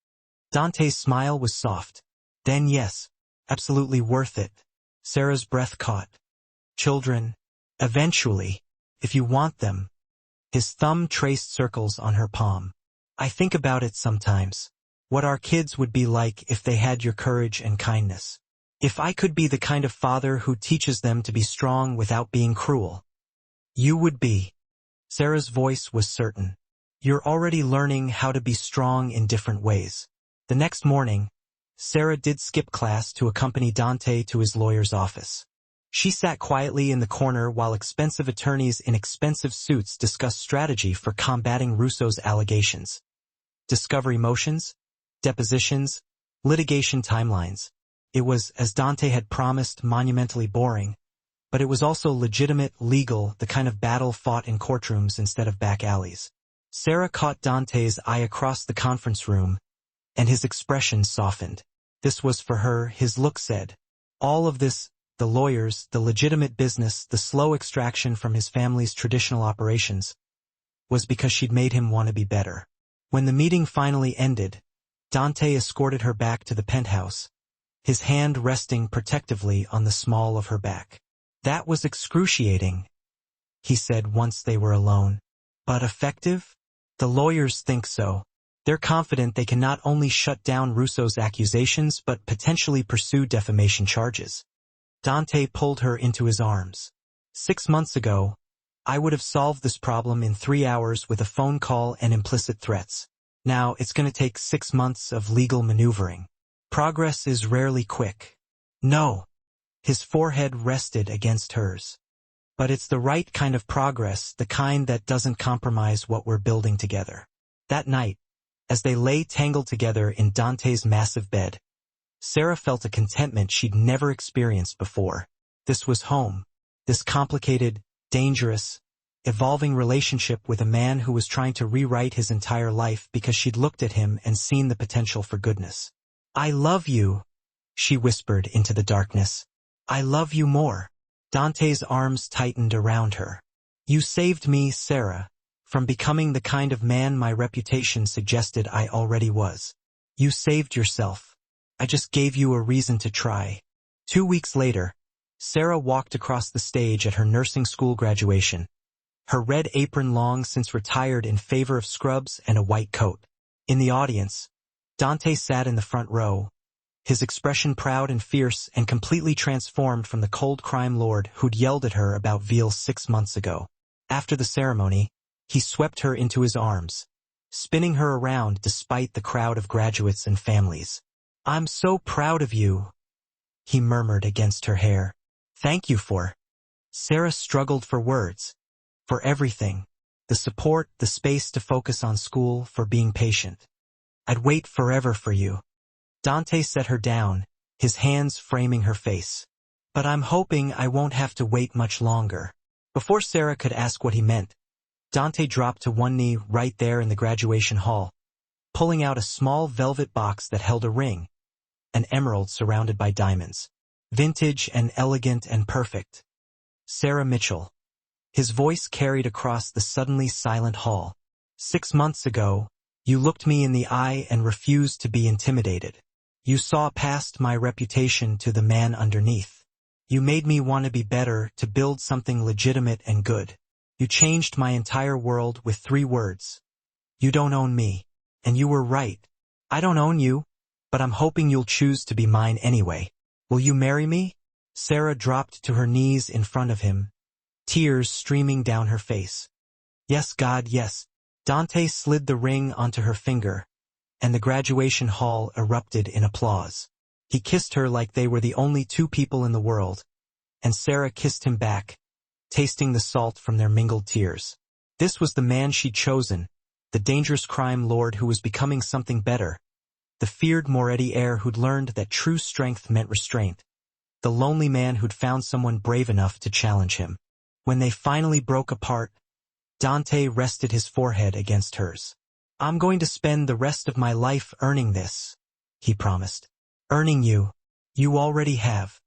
Dante's smile was soft. "Then yes." Absolutely worth it. Sarah's breath caught. Children. Eventually. If you want them. His thumb traced circles on her palm. I think about it sometimes. What our kids would be like if they had your courage and kindness. If I could be the kind of father who teaches them to be strong without being cruel. You would be. Sarah's voice was certain. You're already learning how to be strong in different ways. The next morning, Sarah did skip class to accompany Dante to his lawyer's office. She sat quietly in the corner while expensive attorneys in expensive suits discussed strategy for combating Russo's allegations. Discovery motions, depositions, litigation timelines. It was, as Dante had promised, monumentally boring, but it was also legitimate, legal, the kind of battle fought in courtrooms instead of back alleys. Sarah caught Dante's eye across the conference room, and his expression softened. This was for her, his look said. All of this, the lawyers, the legitimate business, the slow extraction from his family's traditional operations, was because she'd made him want to be better. When the meeting finally ended, Dante escorted her back to the penthouse, his hand resting protectively on the small of her back. That was excruciating, he said once they were alone. But effective? The lawyers think so. They're confident they can not only shut down Russo's accusations but potentially pursue defamation charges. Dante pulled her into his arms. 6 months ago, I would have solved this problem in 3 hours with a phone call and implicit threats. Now it's going to take 6 months of legal maneuvering. Progress is rarely quick. No. His forehead rested against hers. But it's the right kind of progress, the kind that doesn't compromise what we're building together. That night, as they lay tangled together in Dante's massive bed, Sarah felt a contentment she'd never experienced before. This was home. This complicated, dangerous, evolving relationship with a man who was trying to rewrite his entire life because she'd looked at him and seen the potential for goodness. I love you, she whispered into the darkness. I love you more. Dante's arms tightened around her. You saved me, Sarah, from becoming the kind of man my reputation suggested I already was. You saved yourself. I just gave you a reason to try. 2 weeks later, Sarah walked across the stage at her nursing school graduation, her red apron long since retired in favor of scrubs and a white coat. In the audience, Dante sat in the front row, his expression proud and fierce and completely transformed from the cold crime lord who'd yelled at her about Veal 6 months ago. After the ceremony, he swept her into his arms, spinning her around despite the crowd of graduates and families. I'm so proud of you, he murmured against her hair. Thank you for. Sarah struggled for words. For everything. The support, the space to focus on school, for being patient. I'd wait forever for you. Dante set her down, his hands framing her face. But I'm hoping I won't have to wait much longer. Before Sarah could ask what he meant, Dante dropped to one knee right there in the graduation hall, pulling out a small velvet box that held a ring, an emerald surrounded by diamonds. Vintage and elegant and perfect. Sarah Mitchell. His voice carried across the suddenly silent hall. 6 months ago, you looked me in the eye and refused to be intimidated. You saw past my reputation to the man underneath. You made me want to be better, to build something legitimate and good. You changed my entire world with 3 words. You don't own me. And you were right. I don't own you, but I'm hoping you'll choose to be mine anyway. Will you marry me? Sarah dropped to her knees in front of him, tears streaming down her face. Yes, God, yes. Dante slid the ring onto her finger, and the graduation hall erupted in applause. He kissed her like they were the only 2 people in the world, and Sarah kissed him back, tasting the salt from their mingled tears. This was the man she'd chosen, the dangerous crime lord who was becoming something better, the feared Moretti heir who'd learned that true strength meant restraint, the lonely man who'd found someone brave enough to challenge him. When they finally broke apart, Dante rested his forehead against hers. I'm going to spend the rest of my life earning this, he promised. Earning you. You already have.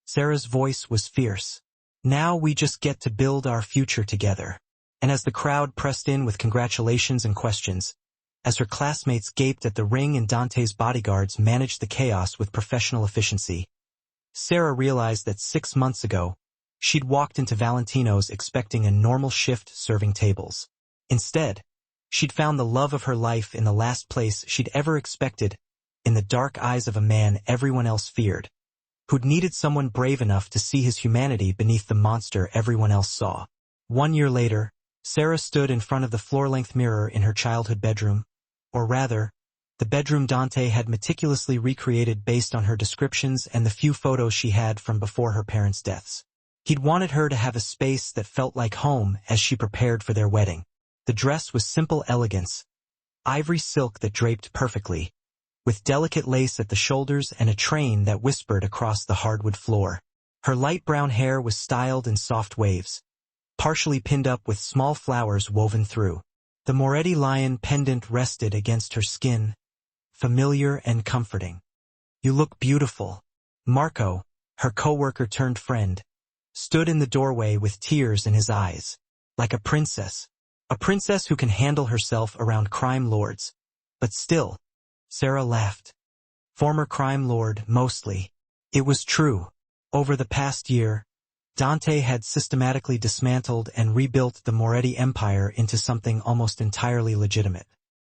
Sarah's voice was fierce. Now we just get to build our future together. And as the crowd pressed in with congratulations and questions, as her classmates gaped at the ring and Dante's bodyguards managed the chaos with professional efficiency, Sarah realized that 6 months ago, she'd walked into Valentino's expecting a normal shift serving tables. Instead, she'd found the love of her life in the last place she'd ever expected, in the dark eyes of a man everyone else feared, who'd needed someone brave enough to see his humanity beneath the monster everyone else saw. 1 year later, Sarah stood in front of the floor-length mirror in her childhood bedroom, or rather, the bedroom Dante had meticulously recreated based on her descriptions and the few photos she had from before her parents' deaths. He'd wanted her to have a space that felt like home as she prepared for their wedding. The dress was simple elegance, ivory silk that draped perfectly, with delicate lace at the shoulders and a train that whispered across the hardwood floor. Her light brown hair was styled in soft waves, partially pinned up with small flowers woven through. The Moretti lion pendant rested against her skin, familiar and comforting. "You look beautiful." Marco, her co-worker turned friend, stood in the doorway with tears in his eyes. "Like a princess who can handle herself around crime lords." But still, Sarah laughed. Former crime lord, mostly. It was true. Over the past year, Dante had systematically dismantled and rebuilt the Moretti empire into something almost entirely legitimate.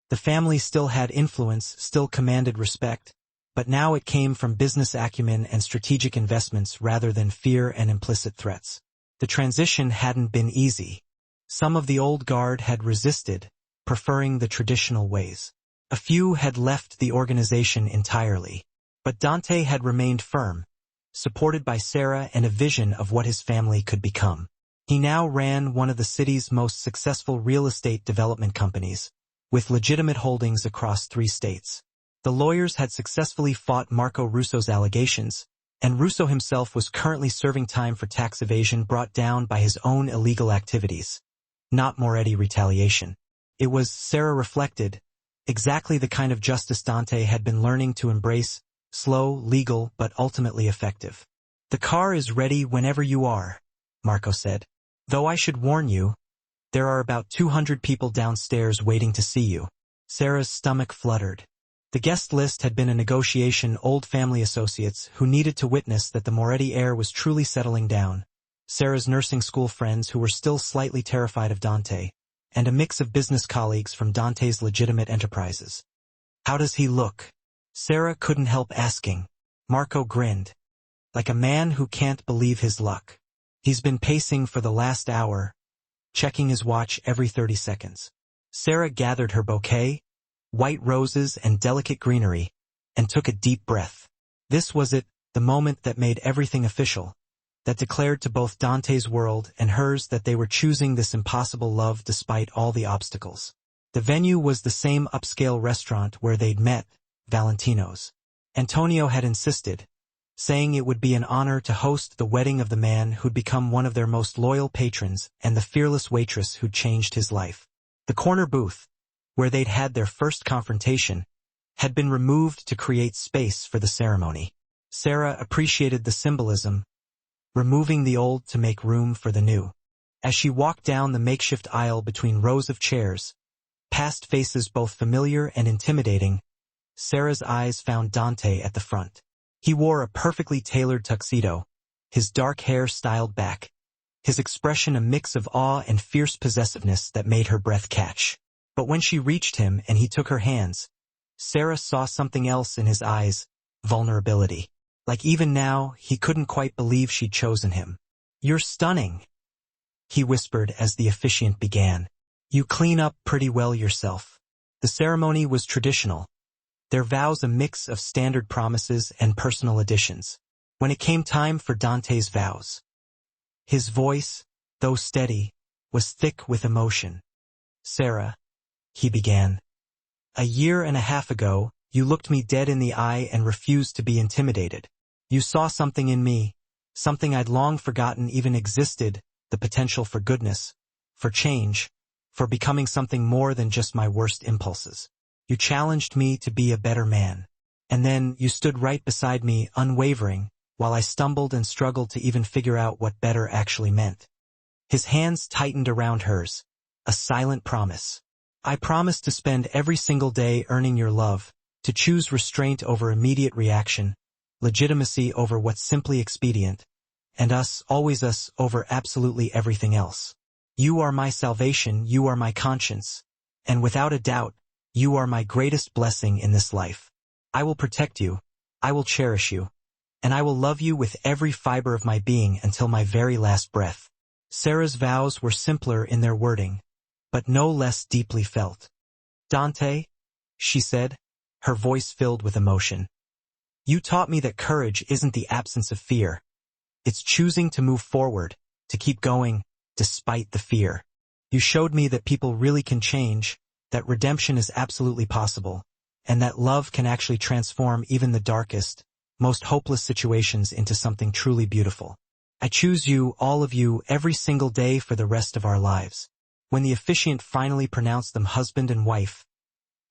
The family still had influence, still commanded respect, but now it came from business acumen and strategic investments rather than fear and implicit threats. The transition hadn't been easy. Some of the old guard had resisted, preferring the traditional ways. A few had left the organization entirely. But Dante had remained firm, supported by Sarah and a vision of what his family could become. He now ran one of the city's most successful real estate development companies, with legitimate holdings across 3 states. The lawyers had successfully fought Marco Russo's allegations, and Russo himself was currently serving time for tax evasion brought down by his own illegal activities. Not Moretti retaliation. It was, Sarah reflected, exactly the kind of justice Dante had been learning to embrace, slow, legal, but ultimately effective. "The car is ready whenever you are," Marco said. "Though I should warn you, there are about 200 people downstairs waiting to see you." Sarah's stomach fluttered. The guest list had been a negotiation, old family associates who needed to witness that the Moretti heir was truly settling down, Sarah's nursing school friends who were still slightly terrified of Dante, and a mix of business colleagues from Dante's legitimate enterprises. "How does he look?" Sarah couldn't help asking. Marco grinned. "Like a man who can't believe his luck. He's been pacing for the last hour, checking his watch every 30 seconds. Sarah gathered her bouquet, white roses and delicate greenery, and took a deep breath. This was it, the moment that made everything official, that declared to both Dante's world and hers that they were choosing this impossible love despite all the obstacles. The venue was the same upscale restaurant where they'd met, Valentino's. Antonio had insisted, saying it would be an honor to host the wedding of the man who'd become one of their most loyal patrons and the fearless waitress who'd changed his life. The corner booth, where they'd had their first confrontation, had been removed to create space for the ceremony. Sarah appreciated the symbolism, removing the old to make room for the new. As she walked down the makeshift aisle between rows of chairs, past faces both familiar and intimidating, Sarah's eyes found Dante at the front. He wore a perfectly tailored tuxedo, his dark hair styled back, his expression a mix of awe and fierce possessiveness that made her breath catch. But when she reached him and he took her hands, Sarah saw something else in his eyes, vulnerability. Like even now, he couldn't quite believe she'd chosen him. "You're stunning," he whispered as the officiant began. "You clean up pretty well yourself." The ceremony was traditional, their vows a mix of standard promises and personal additions. When it came time for Dante's vows, his voice, though steady, was thick with emotion. "Sarah," he began, "a year and a half ago, you looked me dead in the eye and refused to be intimidated. You saw something in me, something I'd long forgotten even existed, the potential for goodness, for change, for becoming something more than just my worst impulses. You challenged me to be a better man. And then you stood right beside me, unwavering, while I stumbled and struggled to even figure out what better actually meant." His hands tightened around hers, a silent promise. "I promise to spend every single day earning your love, to choose restraint over immediate reaction, legitimacy over what's simply expedient, and us, always us, over absolutely everything else. You are my salvation, you are my conscience, and without a doubt, you are my greatest blessing in this life. I will protect you, I will cherish you, and I will love you with every fiber of my being until my very last breath. Sarah's vows were simpler in their wording, but no less deeply felt. Dante, she said, her voice filled with emotion. You taught me that courage isn't the absence of fear. It's choosing to move forward, to keep going, despite the fear. You showed me that people really can change, that redemption is absolutely possible, and that love can actually transform even the darkest, most hopeless situations into something truly beautiful. I choose you, all of you, every single day for the rest of our lives. When the officiant finally pronounced them husband and wife,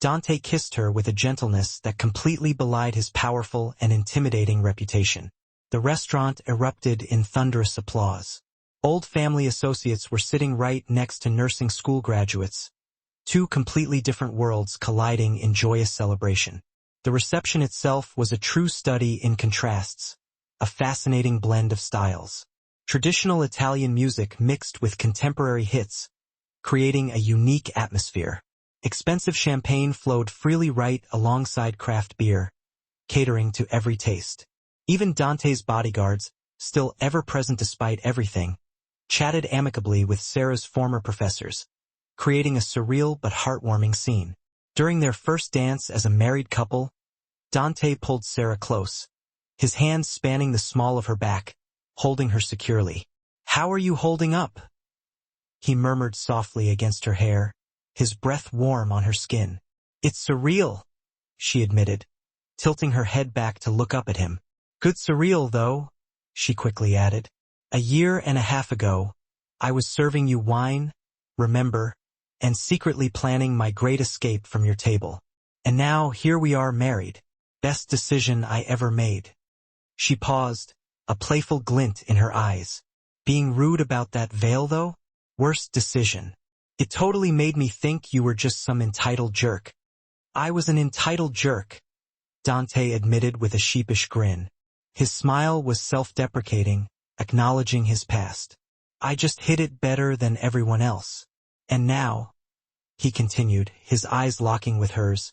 Dante kissed her with a gentleness that completely belied his powerful and intimidating reputation. The restaurant erupted in thunderous applause. Old family associates were sitting right next to nursing school graduates, two completely different worlds colliding in joyous celebration. The reception itself was a true study in contrasts, a fascinating blend of styles. Traditional Italian music mixed with contemporary hits, creating a unique atmosphere. Expensive champagne flowed freely right alongside craft beer, catering to every taste. Even Dante's bodyguards, still ever present despite everything, chatted amicably with Sarah's former professors, creating a surreal but heartwarming scene. During their first dance as a married couple, Dante pulled Sarah close, his hands spanning the small of her back, holding her securely. "How are you holding up?" he murmured softly against her hair, his breath warm on her skin. "It's surreal," she admitted, tilting her head back to look up at him. "Good surreal, though," she quickly added. "A year and a half ago, I was serving you wine, remember, and secretly planning my great escape from your table. And now here we are married. Best decision I ever made." She paused, a playful glint in her eyes. "Being rude about that veil, though? Worst decision. It totally made me think you were just some entitled jerk." "I was an entitled jerk," Dante admitted with a sheepish grin. His smile was self-deprecating, acknowledging his past. "I just hid it better than everyone else. And now," he continued, his eyes locking with hers,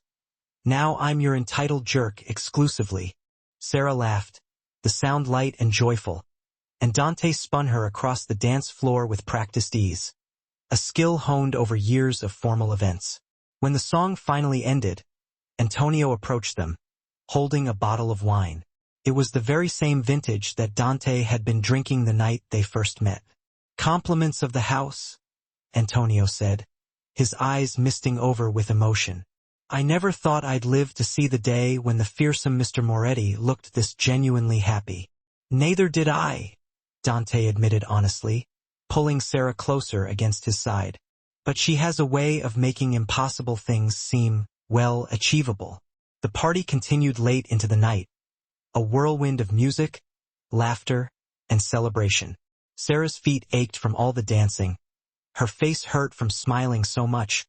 "now I'm your entitled jerk exclusively." Sarah laughed, the sound light and joyful, and Dante spun her across the dance floor with practiced ease, a skill honed over years of formal events. When the song finally ended, Antonio approached them, holding a bottle of wine. It was the very same vintage that Dante had been drinking the night they first met. "Compliments of the house," Antonio said, his eyes misting over with emotion. "I never thought I'd live to see the day when the fearsome Mr. Moretti looked this genuinely happy." "Neither did I," Dante admitted honestly, pulling Sarah closer against his side. "But she has a way of making impossible things seem, well, achievable." The party continued late into the night, a whirlwind of music, laughter, and celebration. Sarah's feet ached from all the dancing. Her face hurt from smiling so much,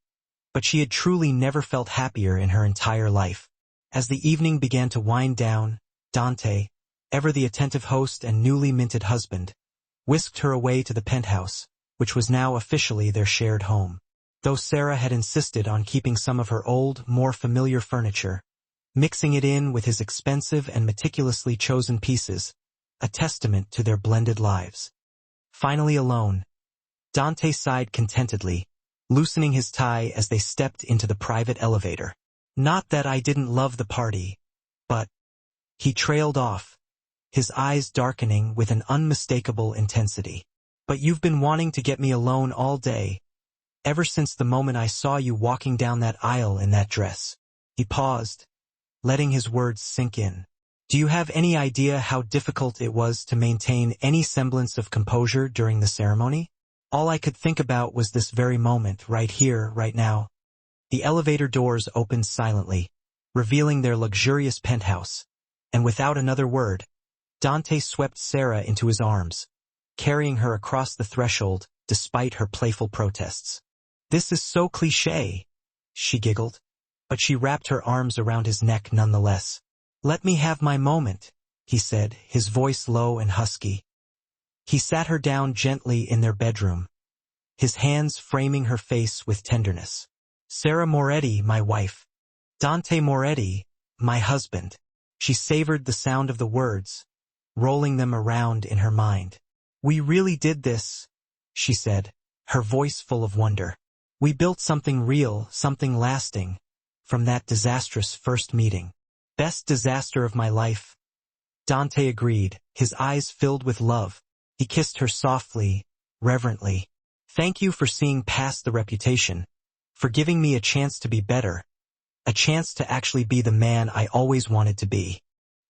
but she had truly never felt happier in her entire life. As the evening began to wind down, Dante, ever the attentive host and newly minted husband, whisked her away to the penthouse, which was now officially their shared home. Though Sarah had insisted on keeping some of her old, more familiar furniture, mixing it in with his expensive and meticulously chosen pieces, a testament to their blended lives. Finally alone, Dante sighed contentedly, loosening his tie as they stepped into the private elevator. "Not that I didn't love the party, but—" he trailed off, his eyes darkening with an unmistakable intensity. "But you've been wanting to get me alone all day, ever since the moment I saw you walking down that aisle in that dress." He paused, letting his words sink in. "Do you have any idea how difficult it was to maintain any semblance of composure during the ceremony? All I could think about was this very moment, right here, right now." The elevator doors opened silently, revealing their luxurious penthouse, and without another word, Dante swept Sarah into his arms, carrying her across the threshold despite her playful protests. "This is so cliché," she giggled, but she wrapped her arms around his neck nonetheless. "Let me have my moment." he said, his voice low and husky. He sat her down gently in their bedroom, his hands framing her face with tenderness. Sarah Moretti, my wife. Dante Moretti, my husband. She savored the sound of the words, rolling them around in her mind. We really did this, she said, her voice full of wonder. We built something real, something lasting, from that disastrous first meeting. Best disaster of my life. Dante agreed, his eyes filled with love. He kissed her softly, reverently. Thank you for seeing past the reputation, for giving me a chance to be better, a chance to actually be the man I always wanted to be.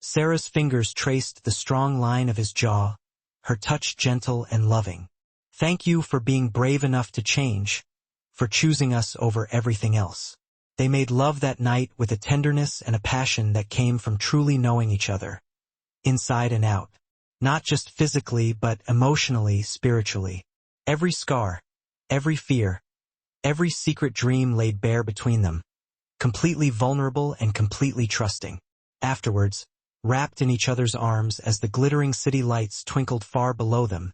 Sarah's fingers traced the strong line of his jaw, her touch gentle and loving. Thank you for being brave enough to change, for choosing us over everything else. They made love that night with a tenderness and a passion that came from truly knowing each other, inside and out. Not just physically, but emotionally, spiritually. Every scar, every fear, every secret dream laid bare between them, completely vulnerable and completely trusting. Afterwards, wrapped in each other's arms as the glittering city lights twinkled far below them,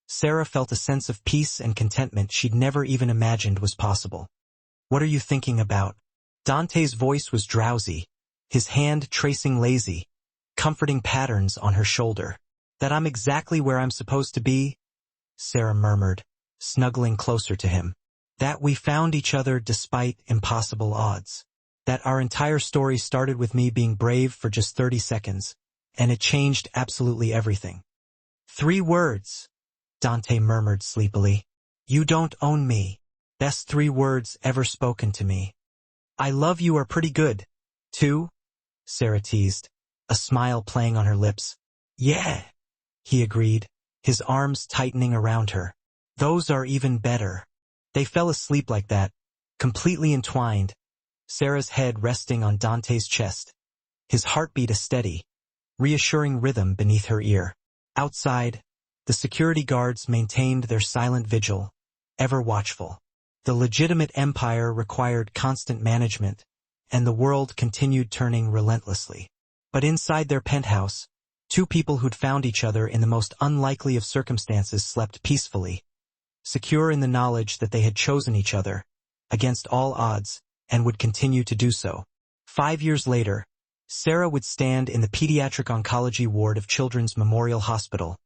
Sarah felt a sense of peace and contentment she'd never even imagined was possible. What are you thinking about? Dante's voice was drowsy, his hand tracing lazy, comforting patterns on her shoulder. That I'm exactly where I'm supposed to be? Sarah murmured, snuggling closer to him. That we found each other despite impossible odds. That our entire story started with me being brave for just 30 seconds, and it changed absolutely everything. 3 words, Dante murmured sleepily. You don't own me. Best 3 words ever spoken to me. I love you are pretty good, too, Sarah teased, a smile playing on her lips. Yeah, he agreed, his arms tightening around her. Those are even better. They fell asleep like that, completely entwined, Sarah's head resting on Dante's chest, his heartbeat a steady, reassuring rhythm beneath her ear. Outside, the security guards maintained their silent vigil, ever watchful. The legitimate empire required constant management, and the world continued turning relentlessly. But inside their penthouse, 2 people who'd found each other in the most unlikely of circumstances slept peacefully, secure in the knowledge that they had chosen each other, against all odds, and would continue to do so. 5 years later, Sarah would stand in the pediatric oncology ward of Children's Memorial Hospital,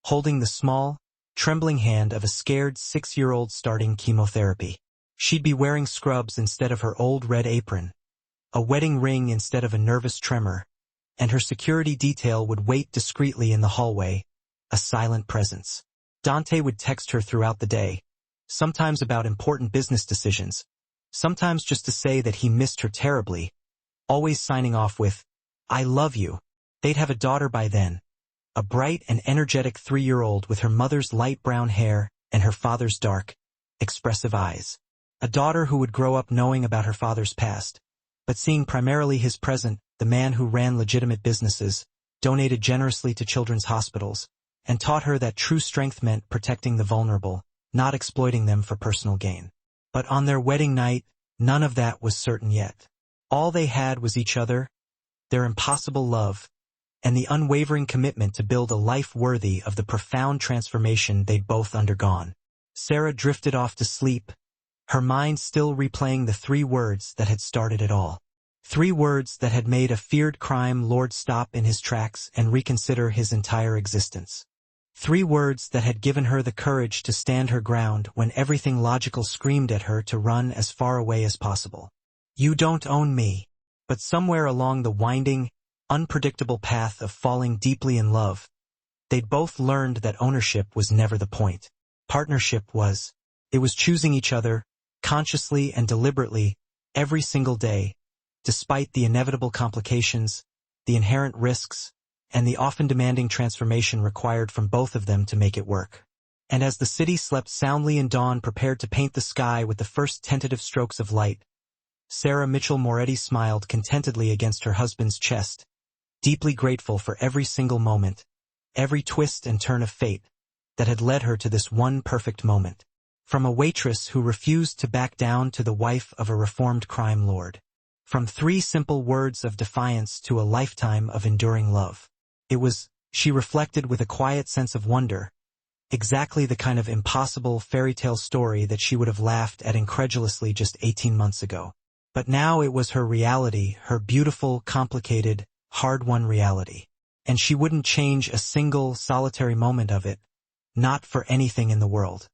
holding the small, trembling hand of a scared 6-year-old starting chemotherapy. She'd be wearing scrubs instead of her old red apron, a wedding ring instead of a nervous tremor, and her security detail would wait discreetly in the hallway, a silent presence. Dante would text her throughout the day, sometimes about important business decisions, sometimes just to say that he missed her terribly, always signing off with, I love you. They'd have a daughter by then, a bright and energetic 3-year-old with her mother's light brown hair and her father's dark, expressive eyes. A daughter who would grow up knowing about her father's past, but seeing primarily his present, the man who ran legitimate businesses, donated generously to children's hospitals, and taught her that true strength meant protecting the vulnerable, not exploiting them for personal gain. But on their wedding night, none of that was certain yet. All they had was each other, their impossible love, and the unwavering commitment to build a life worthy of the profound transformation they'd both undergone. Sarah drifted off to sleep, her mind still replaying the 3 words that had started it all. 3 words that had made a feared crime lord stop in his tracks and reconsider his entire existence. 3 words that had given her the courage to stand her ground when everything logical screamed at her to run as far away as possible. You don't own me. But somewhere along the winding, unpredictable path of falling deeply in love, they'd both learned that ownership was never the point. Partnership was. It was choosing each other, consciously and deliberately, every single day, despite the inevitable complications, the inherent risks, and the often demanding transformation required from both of them to make it work. And as the city slept soundly and dawn prepared to paint the sky with the first tentative strokes of light, Sarah Mitchell Moretti smiled contentedly against her husband's chest, deeply grateful for every single moment, every twist and turn of fate that had led her to this one perfect moment. From a waitress who refused to back down to the wife of a reformed crime lord. From 3 simple words of defiance to a lifetime of enduring love. It was, she reflected with a quiet sense of wonder, exactly the kind of impossible fairy tale story that she would have laughed at incredulously just 18 months ago. But now it was her reality, her beautiful, complicated, hard-won reality. And she wouldn't change a single, solitary moment of it, not for anything in the world.